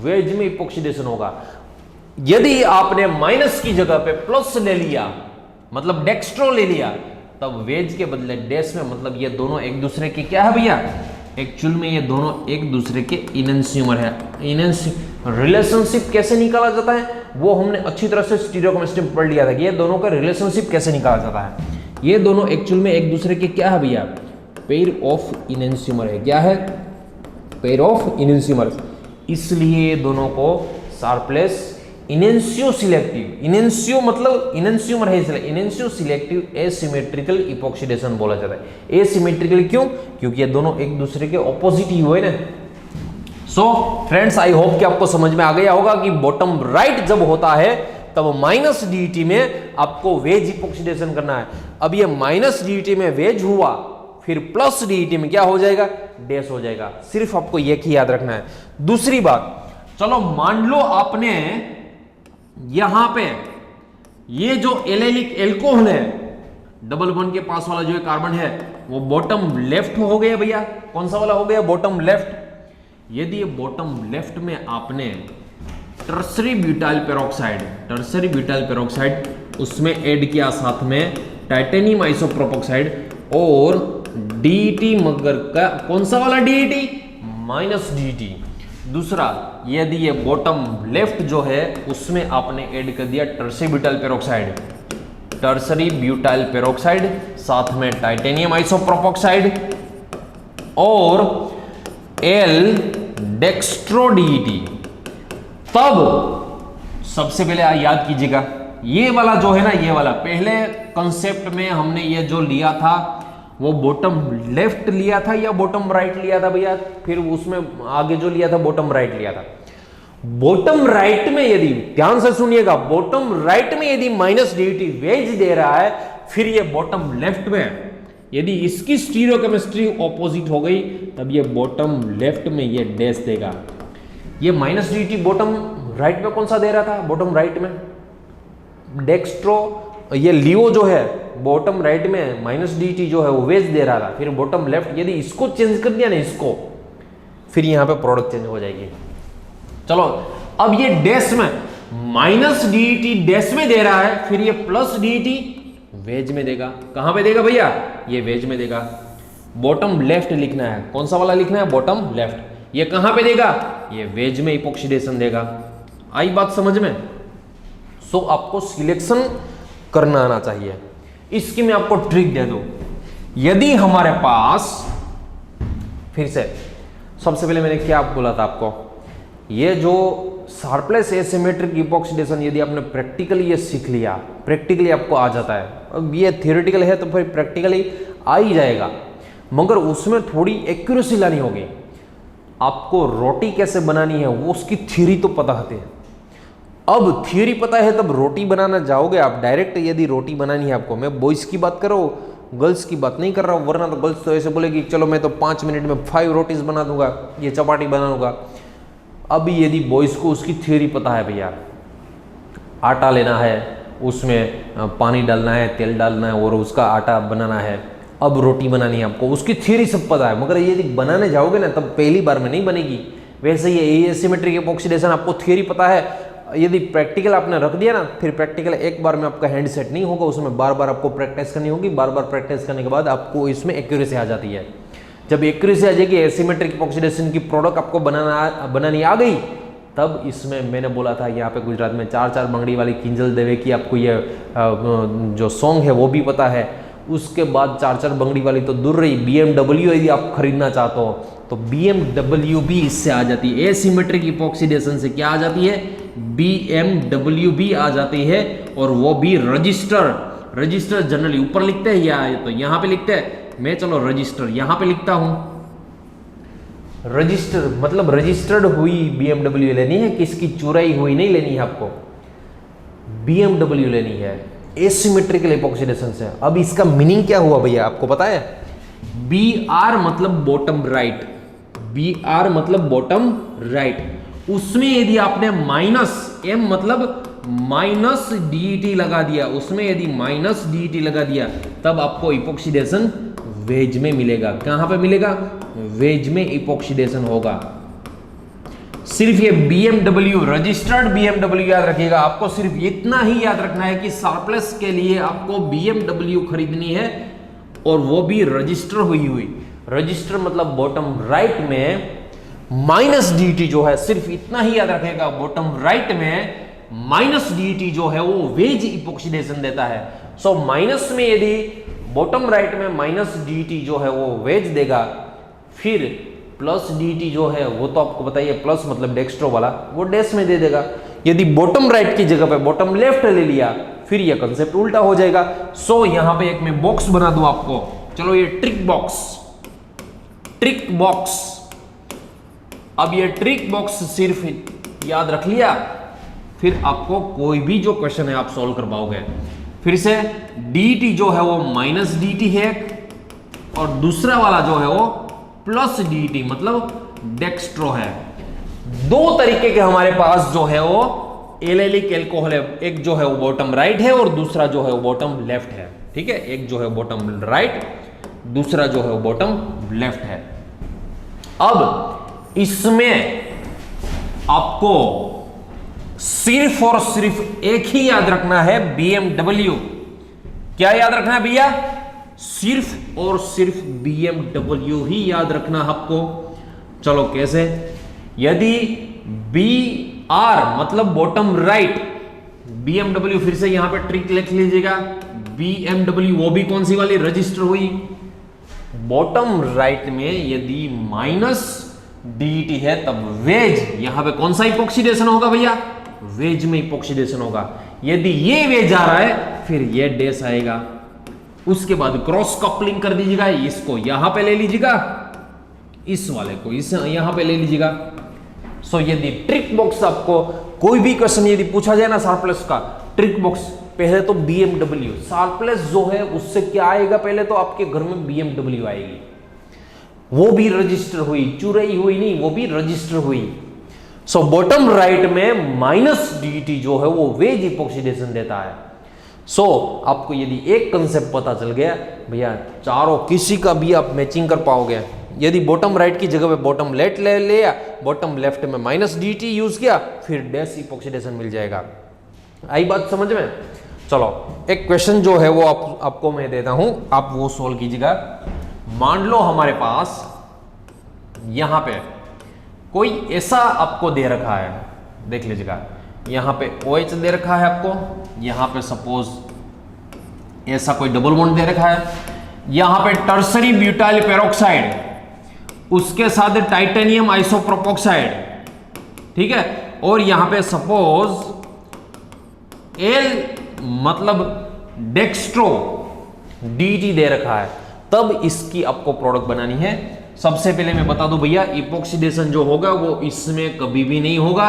वेज में इपोक्सीडेशन होगा। यदि आपने माइनस की जगह पे प्लस ले लिया, मतलब डेक्स्ट्रो ले लिया, तब वेज के बदले डैश में, मतलब ये दोनों एक दूसरे के क्या है भैया, एक्चुअल में ये दोनों एक दूसरे के इनएंशियोमर है। रिलेशनशिप कैसे निकाला जाता है वो हमने अच्छी तरह से स्टीरियोकेमिस्ट्री में पढ़ लिया था कि ये दोनों का रिलेशनशिप कैसे निकाला जाता है। ये दोनों एक्चुअल में एक दूसरे के क्या है भैया, पेयर ऑफ इनएंशियोमर है। क्या है, पेयर ऑफ इनेंशियोमर्स, इसलिए दोनों को शार्पलेस इनेंशियो सिलेक्टिव, इनेंशियो मतलब इनेंशियोमर है इसलिए इनेंशियो सिलेक्टिव एसिमेट्रिकल इपॉक्सीडेशन बोला जाता है। एसिमेट्रिकल क्यों? क्योंकि ये दोनों एक दूसरे के ऑपोजिट ही हुए ना। सो फ्रेंड्स, आई होप कि आपको समझ में आ गया होगा कि बॉटम राइट जब होता है तब माइनस डीटी में आपको वेज इपॉक्सीडेशन करना है। अब ये माइनस डीटी में वेज हुआ, फिर प्लस डीटी में क्या हो जाएगा? डैश हो जाएगा। सिर्फ आपको एक ही याद रखना है। दूसरी बात, चलो मान लो आपने यहां पे ये जो एलेनिक एल्कोहल है, डबल बॉन्ड के पास वाला जो कार्बन है वो बॉटम लेफ्ट हो गया भैया। कौन सा वाला हो गया? Bottom left. यदि ये बॉटम लेफ्ट में आपने टर्सरी ब्यूटाइल पेरोक्साइड उसमें ऐड किया, साथ में टाइटेनियम आइसोप्रोपोक्साइड और डीटी, मगर का कौन सा वाला डीटी? Minus DT. दूसरा, यदि ये बॉटम लेफ्ट जो है उसमें आपने ऐड कर दिया टर्सरी ब्यूटाइल पेरोक्साइड साथ में टाइटेनियम आइसोप्रोपोक्साइड और एल डेक्स्ट्रो डीटी, तब सबसे पहले याद कीजिएगा ये वाला जो है ना, ये वाला पहले कंसेप्ट में हमने ये जो लिया था वो बॉटम लेफ्ट लिया था या बॉटम राइट लिया था भैया? फिर उसमें आगे जो लिया था बॉटम राइट लिया था। बॉटम राइट में यदि, ध्यान से सुनिएगा, बॉटम राइट में यदि माइनस डीटी वेज दे रहा है, फिर ये बॉटम लेफ्ट में यदि इसकी स्टीरियोकेमिस्ट्री ऑपोजिट हो गई तब ये बॉटम लेफ्ट में ये डैश देगा। ये माइनस डीटी बॉटम राइट में कौन सा दे रहा था? बॉटम राइट में डेक्स्ट्रो, ये लियो जो है बॉटम राइट में माइनस डीटी जो है वो वेज दे रहा था। फिर बॉटम लेफ्ट यदि इसको चेंज कर दिया ना, इसको, फिर यहां पे प्रोडक्ट चेंज हो जाएगी। चलो, अब ये डैश में माइनस डीटी डैश में दे रहा है, फिर ये प्लस डीटी वेज में देगा। कहां पे देगा भैया? ये वेज में देगा। बॉटम लेफ्ट लिखना है। कौन सा वाला लिखना है? Bottom left. ये कहां पे देगा? ये वेज में इपॉक्सीडेशन देगा। आई बात समझ में? सो आपको सिलेक्शन करना आना चाहिए। इसकी मैं आपको ट्रिक दे दूं। यदि हमारे पास, फिर से सबसे पहले मैंने क्या बोला था आपको, ये जो शार्पलेस एसिमेट्रिक इपॉक्सीडेशन यदि आपने प्रैक्टिकली ये सीख लिया, प्रैक्टिकली आपको आ जाता है। अब ये थियोरेटिकल है तो फिर प्रैक्टिकली आ ही जाएगा, मगर उसमें थोड़ी एक्यूरेसी लानी होगी। आपको रोटी कैसे बनानी है वो उसकी थ्योरी तो पता होती है। अब थ्योरी पता है तब रोटी बनाना जाओगे आप डायरेक्ट, यदि रोटी बनानी है आपको, मैं बॉयज़ की बात कर रहा हूँ, गर्ल्स की बात नहीं कर रहा हूँ, वरना तो गर्ल्स तो ऐसे बोलेगी चलो मैं तो 5 मिनट में 5 रोटीज बना दूंगा, ये चपाटी बना दूंगा। अभी यदि बॉयज़ को उसकी थ्योरी पता है भैया, आटा लेना है, उसमें पानी डालना है, तेल डालना है और उसका आटा बनाना है, अब रोटी बनानी है आपको, उसकी थ्योरी सब पता है, मगर यदि बनाने जाओगे ना तब पहली बार में नहीं बनेगी। वैसे ही एसिमेट्रिक इपॉक्सीडेशन आपको थ्योरी पता है, यदि प्रैक्टिकल आपने रख दिया ना, फिर प्रैक्टिकल एक बार में आपका हैंड सेट नहीं होगा, उसमें बार बार आपको प्रैक्टिस करनी होगी। बार बार प्रैक्टिस करने के बाद आपको इसमें एक्यूरेसी आ जाती है। जब एक्यूरेसी आ जाएगी, एसिमेट्रिक इपॉक्सीडेशन की प्रोडक्ट आपको बनानी आ गई, तब इसमें मैंने बोला था यहाँ पे गुजरात में 4-4 बंगड़ी वाली किंजल देवे की आपको ये जो सॉन्ग है वो भी पता है। उसके बाद 4-4 बंगड़ी वाली तो दूर रही, BMW यदि आप खरीदना चाहते हो तो BMW भी इससे आ जाती है। एसिमेट्रिक इपॉक्सीडेशन से क्या आ जाती है? BMW भी आ जाती है, और वो भी रजिस्टर जनरली ऊपर लिखते हैं या तो यहाँ पे लिखते हैं, मैं चलो रजिस्टर यहाँ पे लिखता हूँ। रजिस्टर मतलब रजिस्टर्ड हुई BMW लेनी है, किसकी चुराई हुई नहीं लेनी है आपको, BMW लेनी है एसिमेट्रिकल इपॉक्सीडेशन से। अब इसका मीनिंग क्या हुआ भैया आपको पता है? BR मतलब बॉटम राइट, BR मतलब बॉटम राइट, उसमें यदि आपने माइनस M मतलब माइनस DT लगा दिया, उसमें यदि माइनस DT लगा दिया तब आपको इपॉक्सीडेशन वेज में मिलेगा। कहां पे मिलेगा? वेज में इपॉक्सीडेशन होगा। सिर्फ ये BMW रजिस्टर्ड BMW याद रखिएगा। आपको सिर्फ इतना ही याद रखना है कि शार्पलेस के लिए आपको BMW खरीदनी है, और वो भी रजिस्टर हुई। रजिस्टर मतलब बॉटम राइट में माइनस DT जो है, सिर्फ इतना ही याद रखेगा, बॉटम राइट में माइनस DT जो है वो वेज इपॉक्सीडेशन देता है। सो माइनस में यदि बॉटम राइट में माइनस DT जो है वो वेज देगा, फिर प्लस dt जो है वो तो आपको बताइए, प्लस मतलब डेक्स्ट्रो वाला, वो डैश में दे देगा। यदि बॉटम राइट की जगह पे बॉटम लेफ्ट ले लिया, फिर ये कंसेप्ट उल्टा हो जाएगा। सो यहां पे एक मैं बॉक्स बना दूं आपको, चलो ये ट्रिक बॉक्स, ट्रिक बॉक्स। अब ये ट्रिक बॉक्स सिर्फ याद रख लिया, फिर आपको कोई भी जो क्वेश्चन है आप सॉल्व कर पाओगे। फिर से dt जो है वो माइनस dt है, और दूसरा वाला जो है वो प्लस dt मतलब डेक्स्ट्रो है। दो तरीके के हमारे पास जो है वो एलेलिक एल्कोहल है, एक जो है वो बॉटम राइट है और दूसरा जो है वो बॉटम लेफ्ट है। ठीक है, एक जो है बॉटम राइट, दूसरा जो है वो बॉटम लेफ्ट है। अब इसमें आपको सिर्फ और सिर्फ एक ही याद रखना है, BMW। क्या याद रखना है भैया? सिर्फ और सिर्फ BMW ही याद रखना है आपको। चलो कैसे? यदि BR मतलब बॉटम राइट, BMW, फिर से यहां पे ट्रिक लिख लीजिएगा, BMW वो भी कौन सी वाली रजिस्टर हुई? बॉटम राइट में यदि माइनस dt है तब वेज, यहां पे कौन सा इपॉक्सीडेशन होगा भैया? वेज में इपॉक्सीडेशन होगा। यदि ये वेज आ रहा है फिर ये डैश आएगा। उसके बाद क्रॉस कपलिंग कर दीजिएगा, इसको यहां पे ले लीजिएगा, इस वाले को इस यहां पे ले लीजिएगा। सो यदि ट्रिक बॉक्स आपको कोई भी क्वेश्चन यदि पूछा जाए ना शार्पलेस का, ट्रिक बॉक्स पहले तो BMW, शार्पलेस जो है उससे क्या आएगा? पहले तो आपके घर में BMW आएगी, वो भी रजिस्टर हुई, चुराई हुई नहीं, वो भी रजिस्टर हुई। सो बॉटम राइट में माइनस dt जो है वो वेज इपॉक्सीडेशन देता है। सो आपको यदि एक कंसेप्ट पता चल गया भैया, चारों किसी का भी आप मैचिंग कर पाओगे। यदि बॉटम राइट की जगह पे बॉटम लेफ्ट ले लिया, बॉटम लेफ्ट में माइनस dt यूज किया, फिर डैश इपॉक्सीडेशन मिल जाएगा। आई बात समझ में? चलो एक क्वेश्चन जो है वो आपको मैं देता हूं, आप वो सोल्व कीजिएगा। मान लो हमारे पास यहां पे कोई ऐसा आपको दे रखा है, देख लीजिएगा, यहां पे OH दे रखा है आपको, यहां पे सपोज ऐसा कोई डबल बॉन्ड दे रखा है, यहां पे टर्सरी ब्यूटाइल पेरोक्साइड, उसके साथ टाइटेनियम आइसोप्रोपोक्साइड, ठीक है, और यहां पे सपोज L मतलब डेक्स्ट्रो dt दे रखा है, तब इसकी आपको प्रोडक्ट बनानी है। सबसे पहले मैं बता दूं भैया, इपॉक्सीडेशन जो होगा वो इसमें कभी भी नहीं होगा।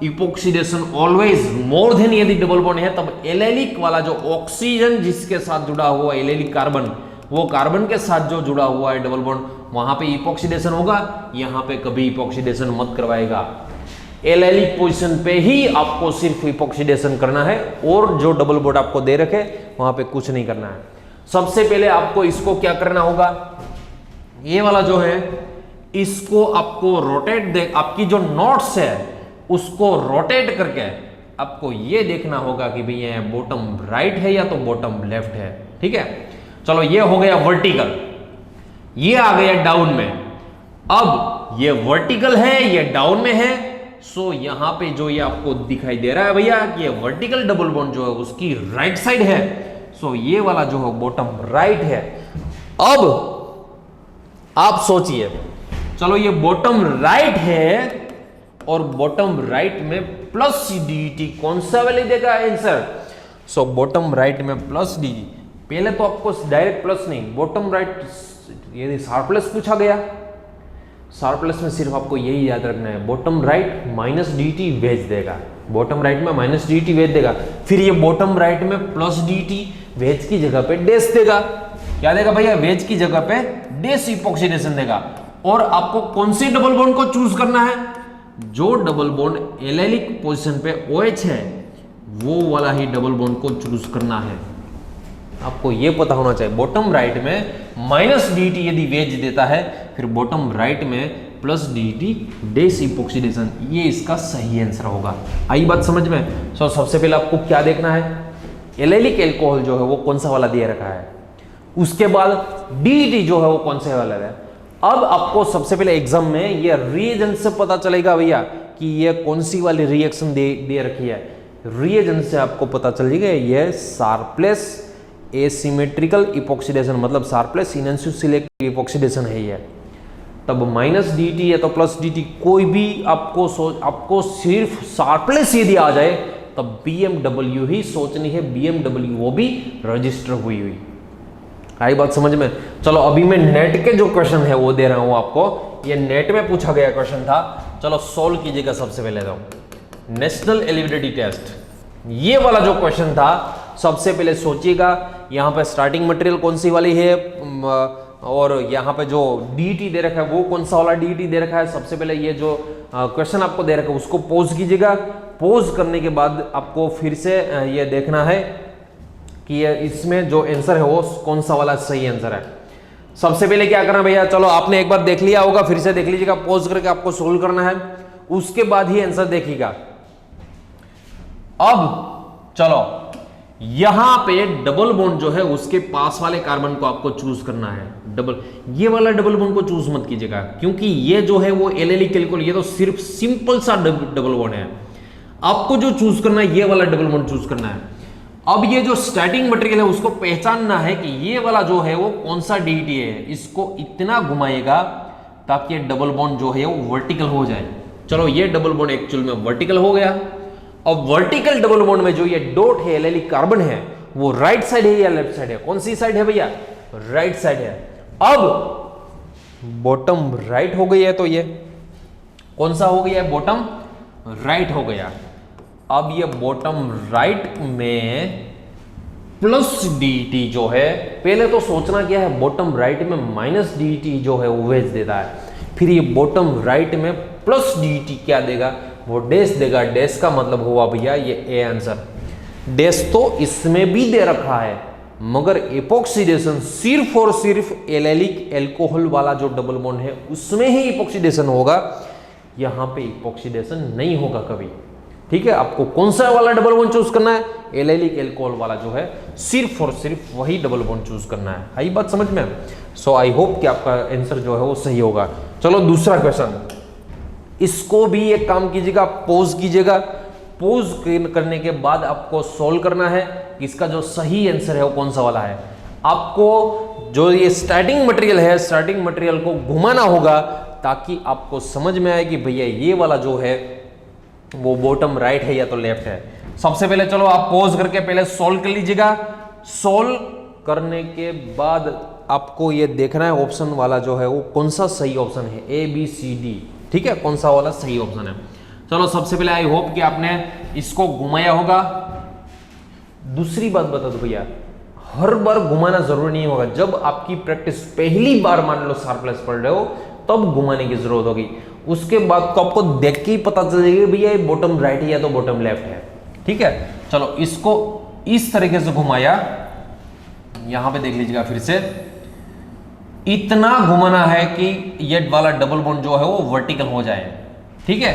इपॉक्सीडेशन ऑलवेज मोर देन, यदि डबल बॉन्ड है तब एलेलिक वाला जो ऑक्सीजन जिसके साथ जुड़ा हुआ एलेलिक कार्बन, वो कार्बन के साथ जो जुड़ा हुआ है डबल बॉन्ड, वहां पे इपॉक्सीडेशन होगा। यहां पे कभी इपॉक्सीडेशन मत करवाएगा। एलेलिक पोजीशन पे ही आपको सिर्फ इपॉक्सीडेशन करना है, और जो डबल बॉन्ड आपको दे रखे वहां पे कुछ नहीं करना है। सबसे पहले आपको इसको क्या करना होगा, ये वाला जो है इसको आपको रोटेट आपकी जो नोट्स है उसको रोटेट करके आपको ये देखना होगा कि भाई ये बॉटम राइट है या तो बॉटम लेफ्ट है। ठीक है, चलो ये हो गया वर्टिकल, ये आ गया डाउन में। अब ये वर्टिकल है, ये डाउन में है। सो यहां पे जो ये आपको दिखाई दे रहा है भैया, ये वर्टिकल डबल बॉन्ड जो है उसकी राइट साइड है। सो ये वाला जो है बॉटम राइट है। अब आप सोचिए, चलो ये बॉटम राइट है और बॉटम राइट में प्लस dt, कौन सा वाले देगा आंसर? सो बॉटम राइट में प्लस dt, पहले तो आपको डायरेक्ट प्लस नहीं, बॉटम राइट यदि शार्पलेस पूछा गया, शार्पलेस में सिर्फ आपको यही याद रखना है, बॉटम राइट माइनस dt भेज देगा, बॉटम राइट में माइनस dt भेज देगा, फिर ये बॉटम राइट में प्लस dt वेज की जगह पे डैश देगा। क्या देगा भैया? वेज की जगह पे डैश इपॉक्सीडेशन देगा। और आपको कौन सी डबल बॉन्ड को चूज करना है? जो डबल बॉन्ड एलेलिक पोजीशन पे OH है वो वाला ही डबल बॉन्ड को चूज करना है। आपको ये पता होना चाहिए, बॉटम राइट में माइनस dt यदि वेज देता है, फिर बॉटम राइट में प्लस dt डैश इपॉक्सीडेशन, ये इसका सही आंसर होगा। आई बात समझ में? सो सबसे पहले आपको क्या देखना है, एलेलिक एल्कोहल जो है वो कौन सा वाला दिया रखा है, उसके बाद dt जो है वो कौन सा वाला है। अब आपको सबसे पहले एग्जाम में ये रिएजेंट से पता चलेगा भैया कि ये कौन सी वाली रिएक्शन दे रखी है। रिएजेंट से आपको पता चलेगा ये शार्पलेस एसिमेट्रिकल इपॉक्सीडेशन, मतलब शार्पलेस इनएंसुसिलेक्टिव इपॉक्सीडेशन है ये। तब माइनस डी टी या तो प्लस डी टी, कोई भी आपको सिर्फ शार्पलेस यदि आ जाए तब BMW ही सोचनी है, BMW वो भी रजिस्टर हुई हुई। आई बात समझ में? चलो अभी मैं नेट के जो क्वेश्चन है वो दे रहा हूं आपको, ये नेट में पूछा गया क्वेश्चन था। चलो सॉल्व कीजिएगा सबसे पहले तो नेशनल एलिजिबिलिटी टेस्ट, ये वाला जो क्वेश्चन था सबसे पहले सोचिएगा यहाँ पे स्टार्टिंग मटेरियल कौन सी वाली है और यहाँ पे जो डीटी दे रखा है वो कौन सा वाला डीटी दे रखा है। सबसे पहले ये जो क्वेश्चन आपको दे रखा है उसको पोज कीजिएगा। पोज करने के बाद आपको फिर से ये देखना है कि ये इसमें जो आंसर है वो कौन सा वाला सही आंसर है। सबसे पहले क्या करना भैया, चलो आपने एक बार देख लिया होगा, फिर से देख लीजिएगा, पोज करके आपको सोल्व करना है, उसके बाद ही आंसर देखिएगा। अब चलो यहां पे डबल बॉन्ड जो है उसके पास वाले कार्बन को आपको चूज करना है। ये वाला डबल बॉन्ड को चूज मत कीजिएगा, क्योंकि ये जो है वो एलेलिक एल्कोहल, ये तो सिर्फ सिंपल सा डबल बॉन्ड है। आपको जो चूज करना है ये वाला डबल बॉन्ड चूज करना है। अब ये जो स्टार्टिंग मटेरियल है उसको पहचानना है कि ये वाला जो है वो कौन सा डीटी है। इसको इतना घुमाएगा ताकि डबल बॉन्ड जो है वो वर्टिकल हो जाए। चलो ये डबल बॉन्ड एक्चुअल में वर्टिकल हो गया। अब वर्टिकल डबल बॉन्ड में जो ये डॉट है एलेलिक कार्बन है वो राइट साइड है या लेफ्ट साइड है? कौन सी साइड है भैया? राइट साइड है। अब बॉटम राइट हो गई है, तो ये कौन सा हो गया है? बॉटम राइट हो गया। अब ये बॉटम राइट में प्लस dt जो है, पहले तो सोचना क्या है, बॉटम राइट में माइनस dt जो है वो भेज देता है, फिर ये बॉटम राइट में प्लस dt क्या देगा? वो डैश देगा। डैश का मतलब हुआ भैया ये ए आंसर। डैश तो इसमें भी दे रखा है, मगर एपॉक्सीडेशन सिर्फ और सिर्फ एलेलिक एल्कोहल वाला जो डबल बॉन्ड है उसमें ही एपॉक्सीडेशन होगा, यहां पे एपॉक्सीडेशन नहीं होगा कभी। ठीक है, आपको कौन सा वाला डबल बॉन्ड चूज करना है? एलेलिक एल्कोहल वाला जो है सिर्फ और सिर्फ वही डबल बॉन्ड चूज करना है। आई बात समझ में? सो आई होप कि आपका आंसर जो है वो सही होगा। चलो दूसरा क्वेश्चन, इसको भी एक काम कीजिएगा, पोज कीजिएगा। पोज करने के बाद आपको सोल्व करना है कि इसका जो सही आंसर है वो कौन सा वाला है। आपको जो ये स्टार्टिंग मटेरियल है, स्टार्टिंग मटेरियल को घुमाना होगा ताकि आपको समझ में आए कि भैया ये वाला जो है वो बॉटम राइट है या तो लेफ्ट है। सबसे पहले चलो आप पोज करके पहले सोल्व कर लीजिएगा। सोल्व करने के बाद आपको ये देखना है ऑप्शन वाला जो है वो कौन सा सही ऑप्शन है, ABCD। ठीक है, कौन सा वाला सही ऑप्शन है। चलो सबसे पहले आई होप कि आपने इसको घुमाया होगा। दूसरी बात बता दो भैया, हर बार घुमाना जरूरी नहीं होगा। जब आपकी प्रैक्टिस पहली बार मान लो शार्पलेस पढ़ रहे हो तब घुमाने की जरूरत होगी, उसके बाद तो आपको देख के ही पता चलेगा भैया ये बॉटम राइट है या तो बॉटम लेफ्ट है। ठीक है, चलो इसको इस तरीके से घुमाया, यहां पे देख लीजिएगा फिर से, इतना घुमाना है कि ये वाला डबल बॉन्ड जो है वो वर्टिकल हो जाए। ठीक है,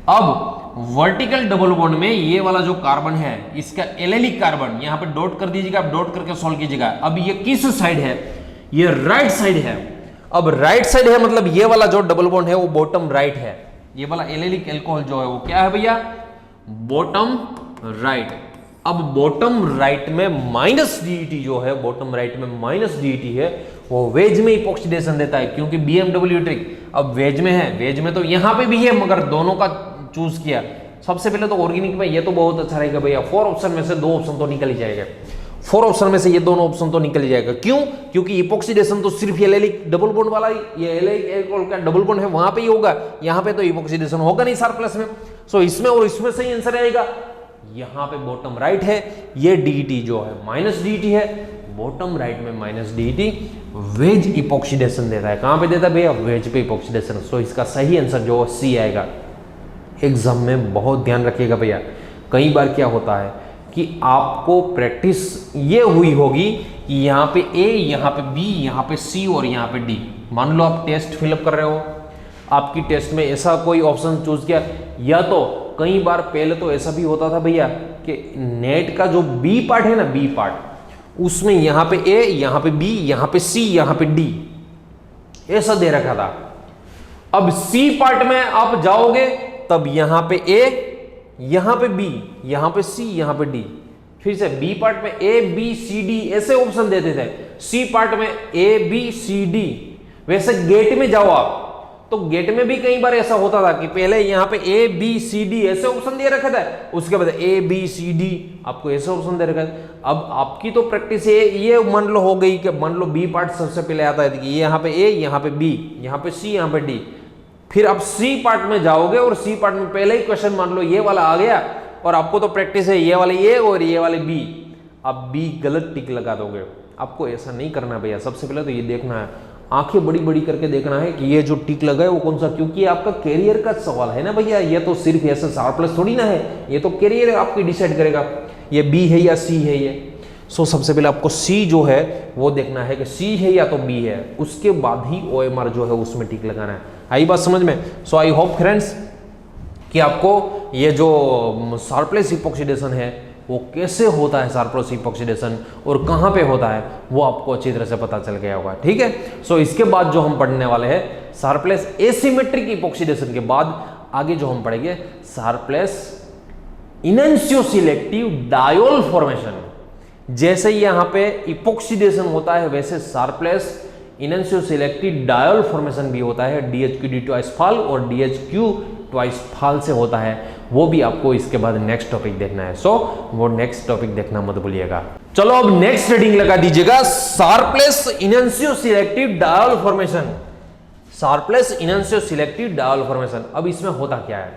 अब वर्टिकल डबल बॉन्ड में ये वाला जो कार्बन है इसका एलेलिक कार्बन यहां पे डॉट कर दीजिएगा, आप डॉट करके सॉल्व कीजिएगा। अब ये किस साइड है? ये राइट साइड है। अब राइट साइड है मतलब ये वाला जो डबल बॉन्ड है वो बॉटम राइट है। ये वाला एलेलिक एल्कोहल जो है वो क्या है भैया? Bottom right. अब बॉटम राइट में माइनस dt जो है, बॉटम राइट में माइनस dt है, वो वेज में इपॉक्सीडेशन देता है, क्योंकि BMW ट्रिक अब वेज में है। वेज में तो यहां पे भी है मगर दोनों का चूज किया। सबसे पहले तो ऑर्गेनिक में ये तो बहुत अच्छा रहेगा भैया, 4 ऑप्शन में से 2 ऑप्शन तो निकल ही जाएगा। 4 ऑप्शन में से ये दोनों ऑप्शन तो निकल जाएगा। क्यों? क्योंकि इपॉक्सीडेशन तो सिर्फ एलेलिक डबल बॉन्ड वाला ही, ये एलेलिक एल्कोहल का डबल बॉन्ड है वहां पे ही होगा, यहां पे तो इपॉक्सीडेशन होगा नहीं शार्पलेस में। सो इसमें और इसमें सही आंसर आएगा। यहां पे बॉटम राइट है, ये dt जो है माइनस dt है, बॉटम राइट में माइनस dt वेज इपॉक्सीडेशन देता है। कहां पे देता है भैया? वेज पे इपॉक्सीडेशन। सो इसका सही आंसर जो C आएगा। एग्जाम में बहुत ध्यान रखिएगा भैया, कई बार क्या होता है कि आपको प्रैक्टिस ये हुई होगी कि यहाँ पे A, यहाँ पे B, यहाँ पे C और यहाँ पे D। मान लो आप टेस्ट फिलअप कर रहे हो, आपकी टेस्ट में ऐसा कोई ऑप्शन चूज किया, या तो कई बार पहले तो ऐसा भी होता था भैया कि नेट का जो B पार्ट है ना, B पार्ट, उसमें यहाँ पे A, यहाँ पे B, यहाँ पे C, यहाँ पे D ऐसा दे रखा था। अब C पार्ट में आप जाओगे तब यहाँ पे A, यहां पे B, यहां पे C, यहां पे D। फिर से B पार्ट में A, B, C, D ऐसे ऑप्शन देते थे। C पार्ट में A, B, C, D। वैसे गेट में जाओ आप, तो गेट में भी कई बार ऐसा होता था कि पहले यहाँ पे ए बी सी डी ऐसे ऑप्शन दिए रखा था, उसके बाद ए बी सी डी आपको ऐसे ऑप्शन दे रखा है। अब आपकी तो प्रैक्टिस ये मान लो हो गई कि मान लो बी पार्ट सबसे पहले आता है कि यहाँ पे ए, यहाँ पे बी, यहाँ पे सी, यहाँ पे डी। फिर आप सी पार्ट में जाओगे और सी पार्ट में पहले ही क्वेश्चन मान लो ये वाला आ गया और आपको तो प्रैक्टिस है ये वाले ए और ये वाले बी, आप बी गलत टिक लगा दोगे। आपको ऐसा नहीं करना भैया। सबसे पहले तो ये देखना है, आंखें बड़ी बड़ी करके देखना है कि ये जो टिक लगा है वो कौन सा, क्योंकि आपका कैरियर का सवाल है ना भैया। ये तो सिर्फ ऐसे सार प्लस थोड़ी ना है, ये तो कैरियर आपकी डिसाइड करेगा ये बी है या सी है ये। सो सबसे पहले आपको सी जो है वो देखना है कि सी है या तो बी है, उसके बाद ही OMR जो है उसमें टिक लगाना है। आई बात समझ में? सो आई होप फ्रेंड्स कि आपको ये जो सरप्लस इपॉक्सीडेशन है वो कैसे होता है, सरप्लस इपॉक्सीडेशन और कहाँ पे होता है वो आपको अच्छी तरह से पता चल गया होगा। ठीक है। सो इसके बाद जो हम पढ़ने वाले हैं सरप्लस एसिमेट्रिक इपॉक्सीडेशन के बाद आगे जो हम पढ़ेंगे surplus enantioselective diol formation. जैसे यहाँ पे इपॉक्सीडेशन होता है वैसे surplus enantioselective diol formation भी होता है। DHQD ट्वाइस फाल और DHQ ट्वाइस फाल से होता है, वो भी आपको इसके बाद नेक्स्ट टॉपिक देखना है। सो वो नेक्स्ट टॉपिक देखना मत भूलिएगा। चलो अब नेक्स्ट रीडिंग लगा दीजिएगा, Sharpless enantioselective diol formation. Sharpless enantioselective diol formation. अब इसमें होता क्या है,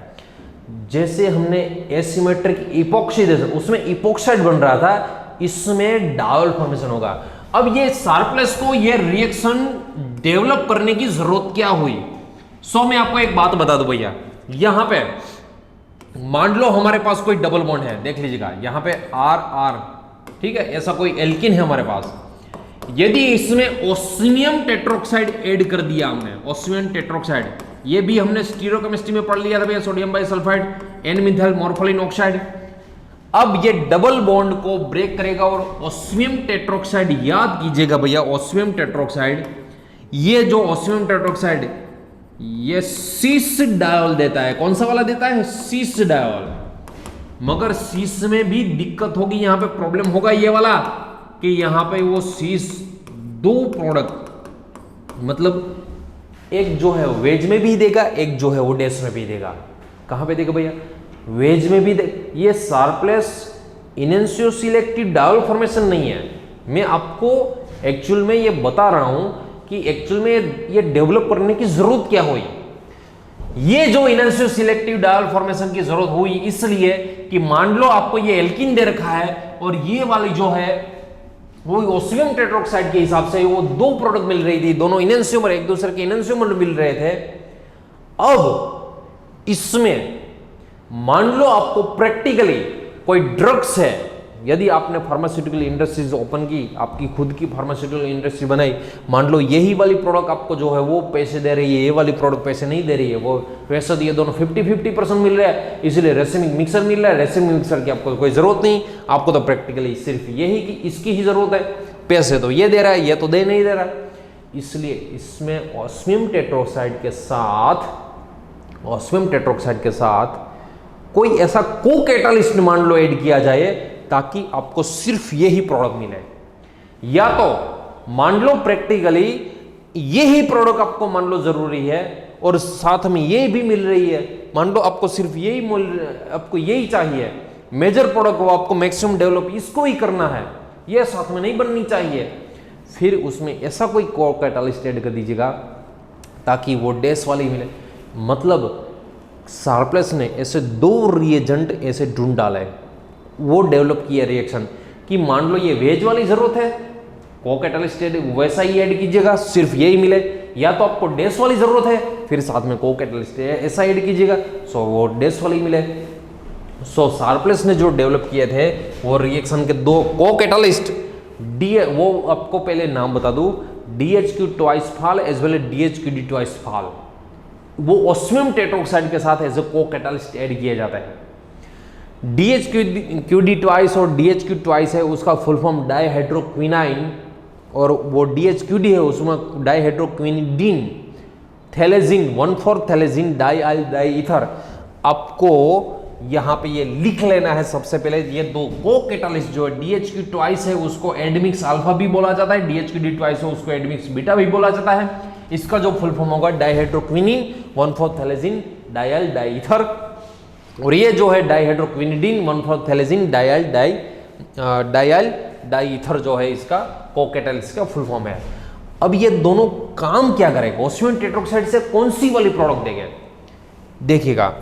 जैसे हमने एसिमेट्रिक इपॉक्सीडेशन उसमें इपॉक्साइड बन रहा था, इसमें डायोल फॉर्मेशन होगा। अब ये सरप्लस को ये रिएक्शन डेवलप करने की जरूरत क्या हुई? सो मैं आपको एक बात बता दूं भैया, यहां पे मान लो हमारे पास कोई डबल बॉन्ड है, देख लीजिएगा यहां पे आर आर, ठीक है, ऐसा कोई एल्किन है हमारे पास। यदि इसमें ओस्मियम टेट्रोक्साइड ऐड कर दिया हमने, ओस्मियम टेट्रोक्साइड, ये भी हमने स्टीरियोकेमिस्ट्री में पढ़ लिया था भैया, sodium bisulphide N methyl morpholine oxide. अब ये डबल बॉन्ड को ब्रेक करेगा और ओस्मियम टेट्रोक्साइड, याद कीजिएगा भैया ओस्मियम टेट्रोक्साइड, ये जो ओस्मियम टेट्रोक्साइड ये सीस डायोल देता है। कौन सा वाला देता है? सीस डायोल। मगर सीस में भी दिक्कत होगी, यहां पे प्रॉब्लम होगा ये वाला कि यहां पे वो सीस दो प्रोडक्ट, मतलब एक जो है वेज में भी देगा, एक जो है वो डैश में भी देगा। कहां पे देगा भैया? वेज में भी दे। ये surplus enantioselective diol formation नहीं है, मैं आपको एक्चुअल में ये बता रहा हूं कि एक्चुअल में ये डेवलप करने की जरूरत क्या हुई। ये जो इनएंशियो सिलेक्टिव डायोल फॉर्मेशन की जरूरत हुई इसलिए कि मान लो आपको ये एल्किन दे रखा है और ये वाली जो है वो ओस्मियम टेट्रोक्साइड के हिसाब से वो दो प्रोडक्ट मिल रही थी, दोनों इनएंशियोमर एक दूसरे के इनएंशियोमर मिल रहे थे। अब इसमें मान लो आपको प्रैक्टिकली कोई ड्रग्स है, यदि आपने फार्मास्यूटिकल इंडस्ट्रीज ओपन की, आपकी खुद की फार्मास्यूटिकल इंडस्ट्री बनाई, मान लो यही वाली प्रोडक्ट आपको जो है वो पैसे दे रही है, ये वाली प्रोडक्ट पैसे नहीं दे रही है, वो पैसे दिए दोनों 50-50% मिल रहा है, इसलिए रेसिमिक मिक्सर मिल रहा है। रेसिमिक मिक्सर की आपको कोई जरूरत नहीं, आपको तो प्रैक्टिकली सिर्फ यही की इसकी ही जरूरत है, पैसे तो ये दे रहा है, ये तो दे नहीं दे रहा। इसलिए इसमें ऑस्मियम टेट्रोक्साइड के साथ कोई ऐसा को कैटालिस्ट मान लो ऐड किया जाए ताकि आपको सिर्फ यही प्रोडक्ट मिले, या तो मान लो प्रैक्टिकली यही प्रोडक्ट आपको मान लो जरूरी है और साथ में ये भी मिल रही है, मान लो आपको सिर्फ यही आपको यही चाहिए, मेजर प्रोडक्ट को आपको मैक्सिमम डेवलप इसको ही करना है, ये साथ में नहीं बननी चाहिए, फिर उसमें ऐसा कोई को कैटालिस्ट ऐड कर दीजिएगा ताकि वो डैश वाली मिले। मतलब सरप्लस ने ऐसे दो रिएजेंट ऐसे ढूंढ डाला है, वो डेवलप किया रिएक्शन कि मान लो ये वेज वाली जरूरत है, को कैटालिस्ट वैसा ही ऐड कीजिएगा सिर्फ यही मिले, या तो आपको डैश वाली जरूरत है फिर साथ में को कैटालिस्ट ऐसा ऐड कीजिएगा सो वो डैश वाली मिले। सो सरप्लस ने जो डेवलप किए थे वो रिएक्शन के दो को कैटालिस्ट, वो आपको पहले नाम बता दूं, DHQ twice PHAL as well as DHQD twice PHAL, वो ऑस्मियम टेट्रोक्साइड के साथ एज ए को कैटालिस्ट ऐड किया जाता है। DHQD ट्वाइस और DHQ ट्वाइस है, उसका फुल फॉर्म डाइहाइड्रोक्विनाइन, और वो DHQD है उसमें डाइहाइड्रोक्विनिडीन थैलेजिन 1,4 थैलेजिन डाई ईथर। आपको यहाँ पे ये लिख लेना है सबसे पहले, ये दो को कैटालिस्ट जो है DHQ ट्वाइस है उसको एडमिक्स अल्फा भी बोला जाता है, DHQD ट्वाइस है उसको एडमिक्स बीटा भी बोला जाता है। इसका जो फुल फॉर्म होगा डाइहाइड्रोक्विनिन 1,4 थैलेजिन डायल डाईथर, और ये जो है डाइहाइड्रोक्विनिडीन 1,4 थैलेजिन डायल डाईथर जो है इसका कोकैटालिस्ट का फुल फॉर्म है। अब ये दोनों काम क्या करेगा, ऑस्मियम टेट्रोक्साइड से कौन सी वाली प्रोडक्ट देंगे? देखिएगा,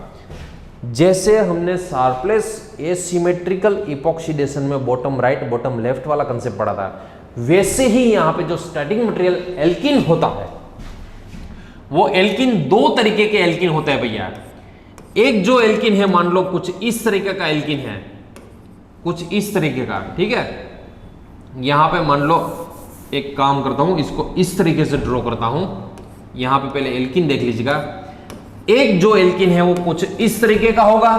जैसे हमने शार्पलेस एसिमेट्रिकल इपॉक्सीडेशन में बॉटम राइट बॉटम लेफ्ट वाला कंसेप्ट पढ़ा था, वैसे ही यहां पे जो स्टार्टिंग मटेरियल एल्किन होता है, वो एल्किन दो तरीके के एल्किन होते हैं भैया। एक जो एल्किन है, मान लो कुछ इस तरीके का एल्किन है, कुछ इस तरीके का, ठीक है। यहां पे मान लो एक काम करता हूं, इसको इस तरीके से ड्रॉ करता हूं। यहां पे पहले एल्किन देख लीजिएगा, एक जो एल्किन है वो कुछ इस तरीके का होगा,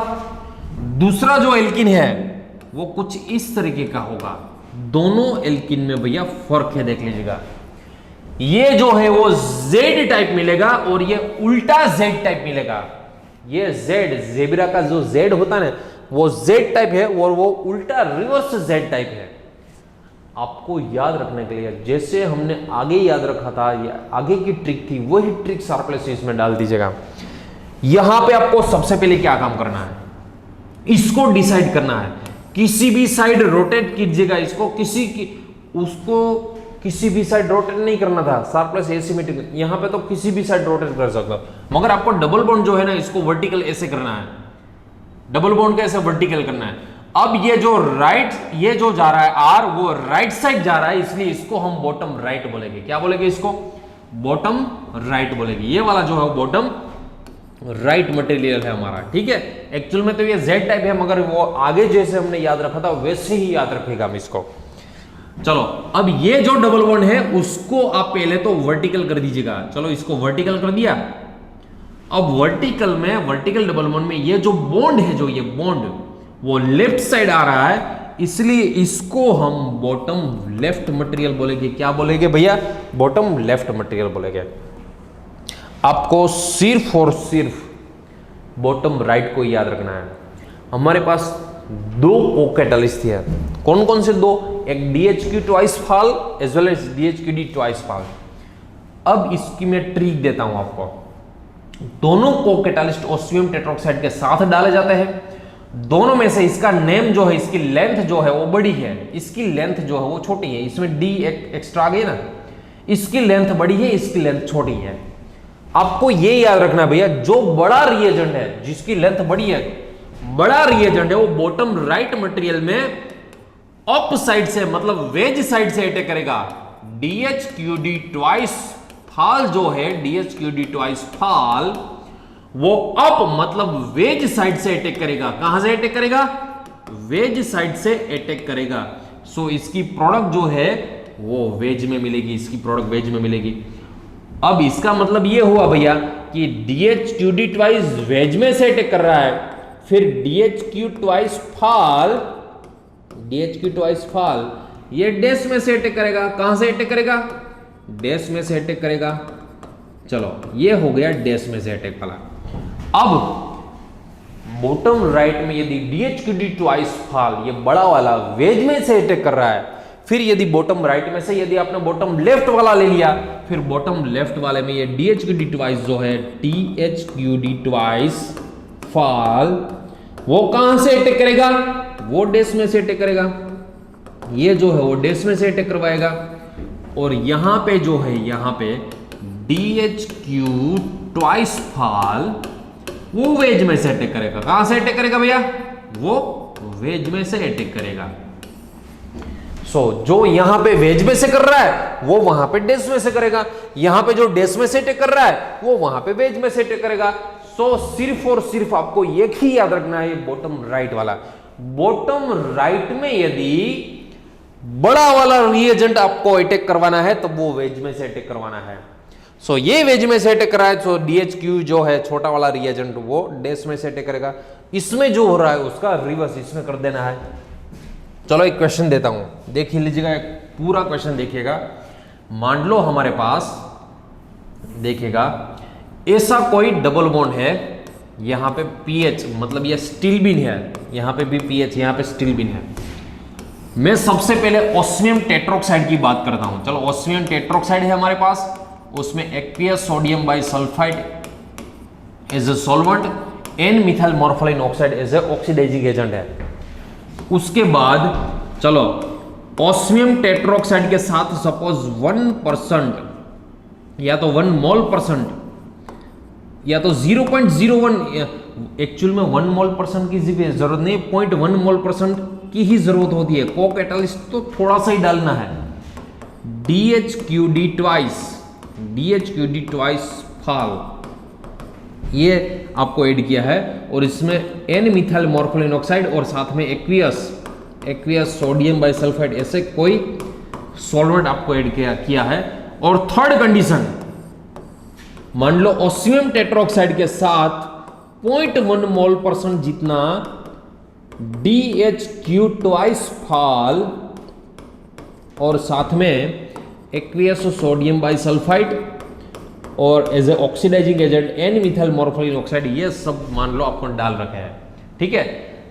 दूसरा जो एल्किन है वो कुछ इस तरीके का होगा। दोनों एल्किन में भैया फर्क है, देख लीजिएगा। ये जो है वो Z टाइप मिलेगा और ये उल्टा Z टाइप मिलेगा। ये Z जेब्रा का जो Z होता है ना, वो Z टाइप है और वो उल्टा रिवर्स Z टाइप है। आपको याद रखने के लिए, जैसे हमने आगे याद रखा था, या आगे की ट्रिक थी, वही ट्रिक शार्पलेस इसमें डाल दीजिएगा। यहां पे आपको सबसे पहले क्या काम करना है, इसको डिसाइड करना है। किसी भी साइड रोटेट कीजिएगा इसको, किसी भी साइड रोटेट नहीं करना था। शार्पलेस एसिमेट्रिक, यहां पे तो किसी भी साइड रोटेट कर सकता, मगर आपको डबल बॉन्ड जो है ना, इसको वर्टिकल ऐसे करना है। डबल बॉन्ड का ऐसे वर्टिकल करना है। अब ये जो राइट, ये जो जा रहा है आर, वो राइट साइड जा रहा है, इसलिए इसको हम बॉटम राइट बोलेंगे। क्या बोलेंगे इसको? बॉटम राइट बोलेंगे। ये वाला जो है बॉटम राइट मटेरियल है हमारा, ठीक है। एक्चुअल में तो ये Z टाइप है, मगर वो आगे जैसे हमने याद रखा था वैसे ही याद रखेगा हम इसको। चलो, अब ये जो डबल बॉन्ड है उसको आप पहले तो वर्टिकल कर दीजिएगा। चलो, इसको वर्टिकल कर दिया। अब वर्टिकल में, वर्टिकल डबल बॉन्ड में ये जो बॉन्ड है, जो ये बॉन्ड वो लेफ्ट साइड आ रहा है, इसलिए इसको हम बॉटम लेफ्ट मटेरियल बोलेंगे। क्या बोलेंगे भैया? बॉटम लेफ्ट मटेरियल बोलेंगे। आपको सिर्फ और सिर्फ बॉटम राइट को याद रखना है। हमारे पास दो कोकैटालिस्ट है। कौन कौन से दो? एक DHQ twice PHAL as well as DHQD twice PHAL. अब इसकी मैं ट्रिक देता हूं आपको। दोनों कोकैटालिस्ट ऑस्मियम टेट्रोक्साइड के साथ डाले जाते हैं। दोनों में से इसका नेम जो है, इसकी लेंथ जो है वो बड़ी है, इसकी लेंथ जो है वो छोटी है। इसमें D एक्स्ट्रा आ गई ना, इसकी लेंथ बड़ी है, इसकी लेंथ छोटी है। आपको ये याद रखना भैया, जो बड़ा रिएजेंट है, जिसकी लेंथ बड़ी है, बड़ा रिएजेंट है, वो बॉटम राइट मटेरियल में अप साइड से, मतलब वेज साइड से अटैक करेगा। DHQD ट्वाइस फाल जो है, DHQD ट्वाइस फाल, वो अप मतलब वेज साइड से अटैक करेगा। कहां से अटैक करेगा? वेज साइड से अटैक करेगा। सो इसकी प्रोडक्ट जो है वो वेज में मिलेगी, इसकी प्रोडक्ट वेज में मिलेगी। अब इसका मतलब ये हुआ भैया कि DHQD ट्वाइस वेज में से अटैक कर रहा है, फिर DHQ ट्वाइस फाल ये डैश में से अटैक करेगा। कहां से अटैक करेगा? डैश में से अटैक करेगा। चलो, ये हो गया डैश में से अटैक वाला। अब बॉटम राइट में यदि DHQD ट्वाइस फाल, ये बड़ा वाला वेज में से अटैक कर रहा है, फिर यदि बॉटम राइट में से यदि आपने बॉटम लेफ्ट वाला ले लिया, फिर बॉटम लेफ्ट वाले में ये DHQD ट्वाइस जो है, DHQD ट्वाइस फाल, वो कहां से अटैक करेगा? वो डैश में से अटैक करेगा। ये जो है वो डैश में से अटैक करवाएगा। और यहां पे जो है, यहां पे DHQ ट्वाइस फाल वो वेज में से अटैक करेगा। कहां से अटैक करेगा भैया? वो वेज में से अटैक करेगा। जो यहां पे वेज में से कर रहा है वो वहां पे डैश में से करेगा। यहां पे जो डैश में से अटैक कर रहा है वो वहां पे वेज में से अटैक करेगा। सिर्फ और सिर्फ आपको एक ही याद रखना है, बॉटम राइट वाला। बॉटम राइट में यदि बड़ा वाला रिएजेंट आपको अटैक करवाना है तो वो वेज में से अटैक करवाना है। ये वेज में से अटैक कर रहा है, DHQ जो है छोटा वाला रिएजेंट वो डैश में से अटैक करेगा। इसमें जो हो रहा है उसका रिवर्स इसमें कर देना है। चलो, एक क्वेश्चन देता हूं, देख लीजिएगा, एक पूरा क्वेश्चन देखिएगा। मान लो हमारे पास, देखिएगा, ऐसा कोई डबल बॉन्ड है, यहां पे PH मतलब ये स्टील बीन है, यहां पे भी PH, यहां पे स्टील बीन है। मैं सबसे पहले ऑस्मियम टेट्रोक्साइड की बात करता हूं। चलो, ऑस्मियम टेट्रोक्साइड है हमारे पास, उसमें aqueous sodium bisulphide as a solvent, N methyl morpholine oxide as a oxidising agent है। उसके बाद चलो ऑस्मियम टेट्रोक्साइड के साथ सपोज 1% या तो 1 मोल परसेंट या तो 0.01, एक्चुअल में 1 मोल परसेंट की जरूरत नहीं, 0.1 मोल परसेंट की ही जरूरत होती है। को कैटालिस्ट तो थोड़ा सा ही डालना है। DHQD ट्वाइस फाल ये आपको ऐड किया है, और इसमें एन मिथाइल मॉर्फोलिन ऑक्साइड और साथ में एक्वियस सोडियम बाइसल्फाइड ऐसे कोई सॉल्वेंट आपको ऐड किया है। और थर्ड कंडीशन, मान लो ऑस्मियम टेट्रोक्साइड के साथ 0.1 मोल परसेंट जितना DHQ ट्वाइस फाल और साथ में एक्वियस सोडियम बाइसल्फाइड और as a oxidising agent N methyl morpholine oxide, ये सब मान लो आपको डाल रखे हैं। ठीक है,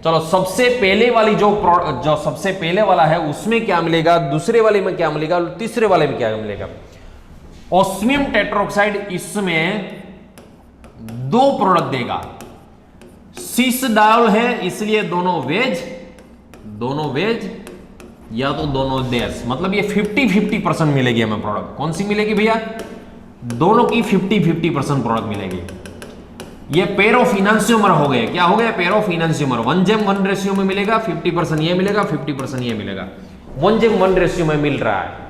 चलो सबसे पहले वाली जो सबसे पहले वाला है उसमें क्या मिलेगा, दूसरे वाले में क्या मिलेगा, तीसरे वाले में क्या मिलेगा। ऑस्मियम टेट्रोक्साइड इसमें 2 प्रोडक्ट देगा। सिस डायोल है इसलिए दोनों वेज या तो दोनों देश, मतलब ये 50-50% मिलेगी हमें प्रोडक्ट। कौन सी मिलेगी भैया, दोनों की 50-50% प्रोडक्ट मिलेगी। ये पेयर ऑफ इनांसियोमर हो गए, क्या हो गया, पेयर ऑफ इनांसियोमर। 1:1 रेशियो में मिलेगा, 50% ये मिलेगा, 50% ये मिलेगा, 1:1 रेशियो में मिल रहा है।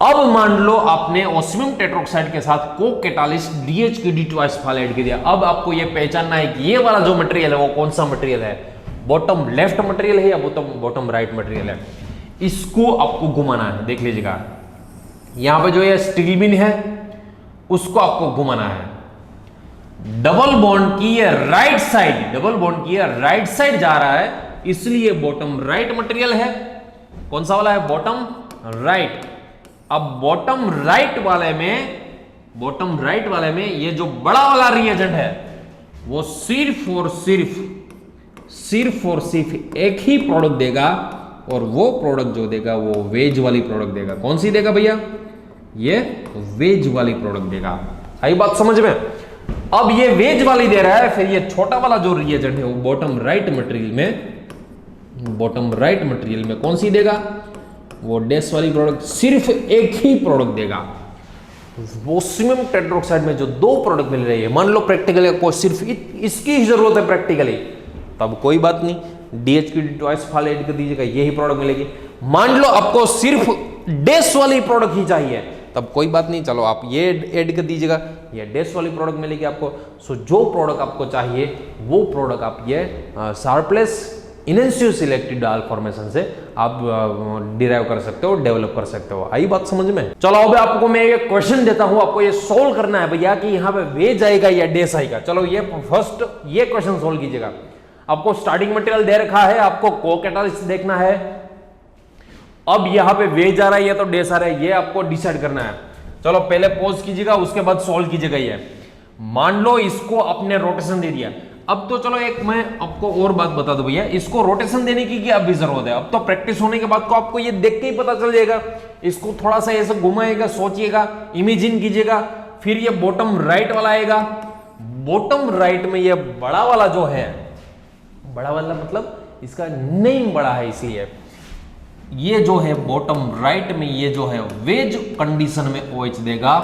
अब मान लो आपने ऑस्मियम टेट्रोक्साइड के साथ को कैटालिस्ट DHQD ट्वाइस फाल ऐड कर दिया। अब आपको ये पहचानना है कि ये वाला जो मटेरियल है वो कौन सा मटेरियल है, बॉटम लेफ्ट मटेरियल है या बॉटम राइट मटेरियल है। इसको आपको घुमाना है, देख लीजिएगा यहां पे जो ये स्टील बिन है उसको आपको घुमाना है। डबल बॉन्ड की ये राइट साइड जा रहा है, इसलिए बॉटम राइट मटेरियल है। कौन सा वाला है, बॉटम राइट। अब बॉटम राइट वाले में ये जो बड़ा वाला रिएजेंट है वो सिर्फ और सिर्फ एक ही प्रोडक्ट देगा, और वो प्रोडक्ट जो देगा वो वेज वाली प्रोडक्ट देगा। कौन सी देगा भैया, ये वेज वाली प्रोडक्ट देगा। आई बात समझ में। अब ये वेज वाली दे रहा है, फिर ये छोटा वाला जो रिएजेंट है वो बॉटम राइट मटेरियल में कौन सी देगा, वो डैश वाली प्रोडक्ट, सिर्फ एक ही प्रोडक्ट देगा। ऑस्मियम टेट्रोक्साइड में जो 2 प्रोडक्ट मिल रही है, मान लो प्रैक्टिकली आपको सिर्फ इसकी ही जरूरत है प्रैक्टिकली, तब कोई बात नहीं, DHQD ट्वाइस फाल ऐड कर दीजिएगा, यही प्रोडक्ट मिलेगी। मान लो आपको सिर्फ डैश वाली प्रोडक्ट ही चाहिए, तब कोई बात नहीं, चलो आप ये ऐड कर दीजिएगा, ये डैश वाली प्रोडक्ट मिलेगी आपको। सो जो प्रोडक्ट आपको चाहिए वो प्रोडक्ट आप ये शार्पलेस इनेंशियो सिलेक्टेड डायल फॉर्मेशन से आप डिराइव कर सकते हो, डेवलप कर सकते हो। आई बात समझ में। चलो अब आपको मैं एक क्वेश्चन देता हूं, आपको ये सोल्व करना है भैया कि यहाँ पे वेज आएगा या डैश आएगा। चलो ये फर्स्ट ये क्वेश्चन सोल्व कीजिएगा। आपको स्टार्टिंग मटेरियल दे रखा है, आपको को कैटालिस्ट देखना है। अब यहाँ पे वेज आ रहा है या तो डैश आ रहा है, ये आपको डिसाइड करना है। चलो पहले पॉज कीजिएगा, उसके बाद सोल्व कीजिएगा। ये मान लो इसको अपने रोटेशन दे दिया। अब तो चलो एक मैं आपको और बात बता दूं भैया, इसको रोटेशन देने की क्या अभी जरूरत है, अब तो प्रैक्टिस होने के बाद को आपको ये देख के ही पता चल जाएगा। इसको थोड़ा सा ऐसे घुमाएगा, सोचिएगा, इमेजिन कीजिएगा, फिर ये बॉटम राइट वाला आएगा। बॉटम राइट में ये बड़ा वाला जो है, बड़ा वाला मतलब इसका नेम बड़ा है, इसलिए ये जो है बॉटम राइट में ये जो है वेज कंडीशन में OH देगा,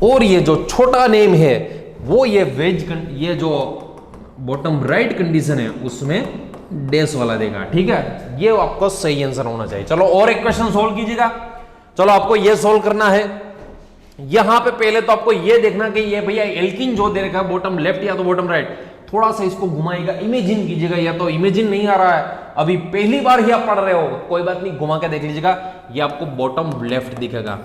और ये जो छोटा नेम है वो ये वेज ये जो बॉटम राइट कंडीशन है उसमें डैश वाला देगा। ठीक है, ये आपको सही आंसर होना चाहिए। चलो और एक क्वेश्चन सोल्व कीजिएगा। चलो आपको ये सोल्व करना है। यहां पे पहले तो आपको ये देखना कि ये भैया एल्किन जो दे रखा है बॉटम लेफ्ट या तो बॉटम राइट, थोड़ा सा इसको घुमाएगा, इमेजिन कीजिएगा, या तो इमेजिन नहीं आ रहा है, अभी पहली बार ही आप पढ़ रहे हो, कोई बात नहीं, घुमा के देख लीजिएगा, ये आपको बॉटम लेफ्ट दिखेगा।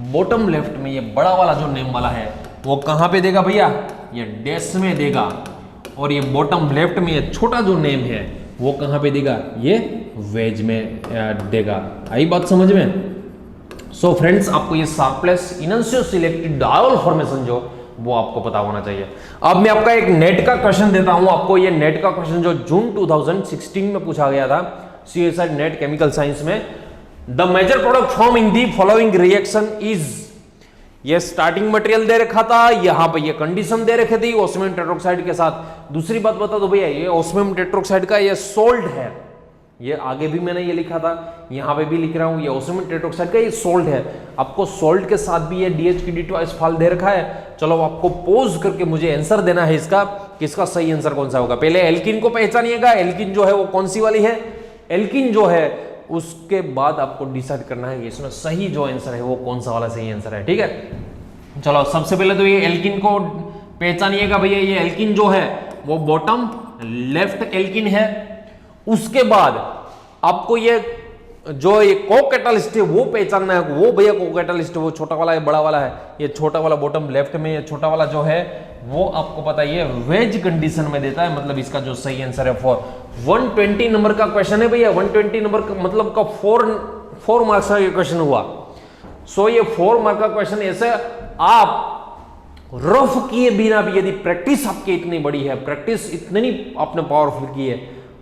बॉटम लेफ्ट में ये बड़ा वाला जो नेम वाला है वो कहां पे देगा भैया, ये डैश में देगा, और ये बॉटम लेफ्ट में ये छोटा जो नेम है वो कहां पे देगा, ये वेज में देगा। आई बात समझ में। सो फ्रेंड्स, आपको ये शार्पलेस इनंशियो सिलेक्टेड डायोल फॉर्मेशन जो वो आपको पता होना चाहिए। अब मैं आपका एक नेट का क्वेश्चन देता हूं आपको। ये नेट का क्वेश्चन जो जून 2016 में पूछा गया था CSI नेट केमिकल साइंस में। The major product form in the following reaction is, ये स्टार्टिंग मटेरियल दे रखा था, यहां पे ये कंडीशन दे रखे थी ऑस्मियम टेट्रोक्साइड के साथ। दूसरी बात बता दो भैया, ये ऑस्मियम टेट्रोक्साइड का ये सोल्ट है, ये आगे भी मैंने ये लिखा था, यहां पे भी लिख रहा हूं, ये ऑस्मियम टेट्रोक्साइड का ये सोल्ट है। आपको सोल्ट के साथ भी ये DHKD2 एस्फाल दे रखा है। चलो आपको पोज करके मुझे आंसर देना है इसका कि इसका सही आंसर कौन सा होगा। पहले एल्किन को पहचानिएगा, एल्किन जो है वो कौन सी वाली है, एल्किन जो है उसके बाद आपको डिसाइड करना है कि इसमें सही जो आंसर है वो कौन सा वाला सही आंसर है। ठीक है, चलो सबसे पहले तो ये एल्किन को पहचानिएगा भैया। ये एल्किन जो है वो बॉटम लेफ्ट एल्किन है। उसके बाद आपको ये जो ये को-कैटालिस्ट है वो पहचानना है। वो भैया को-कैटालिस्ट वो छोटा वाला है बड़ा वाला है, ये छोटा वाला बॉटम लेफ्ट में, ये छोटा वाला जो है वो आपको पता है ये वेज कंडीशन में देता है। मतलब इसका जो सही आंसर है 120 नंबर का क्वेश्चन है भैया। 120 नंबर का मतलब का 4 मार्क्स का क्वेश्चन हुआ। सो ये 4 मार्क का क्वेश्चन ऐसे आप रफ किए बिना भी, यदि प्रैक्टिस आपकी इतनी बड़ी है, प्रैक्टिस इतनी आपने पावरफुल की है,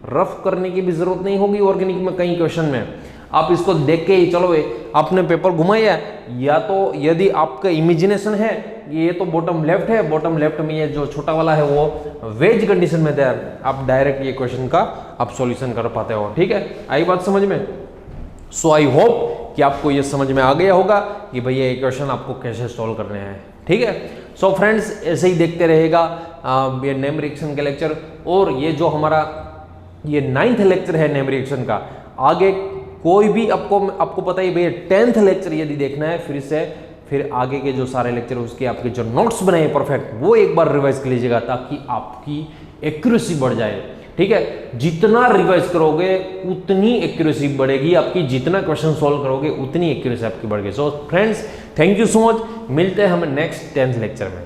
रफ करने की भी जरूरत नहीं होगी ऑर्गेनिक में कई क्वेश्चन में। आप इसको देख के ही चलो आपने पेपर घुमाया, या तो यदि आपका इमेजिनेशन है ये तो बॉटम लेफ्ट है, बॉटम लेफ्ट में ये जो छोटा वाला है वो वेज कंडीशन में तैयार, आप डायरेक्ट ये क्वेश्चन का आप सॉल्यूशन कर पाते हो। ठीक है, आई बात समझ में? सो आई होप कि आपको ये समझ में आ गया होगा कि भैया ये क्वेश्चन आपको कैसे सॉल्व करने हैं। ठीक है, सो फ्रेंड्स ऐसे ही देखते रहेगा ये नेम रिएक्शन के लेक्चर, और ये जो हमारा ये 9th लेक्चर है नेम रिएक्शन का। आगे कोई भी आपको पता ही भैया 10th लेक्चर यदि देखना है फिर आगे के जो सारे लेक्चर उसके आपके जो नोट्स बनाए परफेक्ट वो एक बार रिवाइज कर लीजिएगा, ताकि आपकी एक्यूरेसी बढ़ जाए। ठीक है, जितना रिवाइज करोगे उतनी एक्यूरेसी बढ़ेगी आपकी, जितना क्वेश्चन सॉल्व करोगे उतनी एक्यूरेसी आपकी बढ़ेगी। So friends thank you so much, मिलते हैं हमें नेक्स्ट 10th लेक्चर में।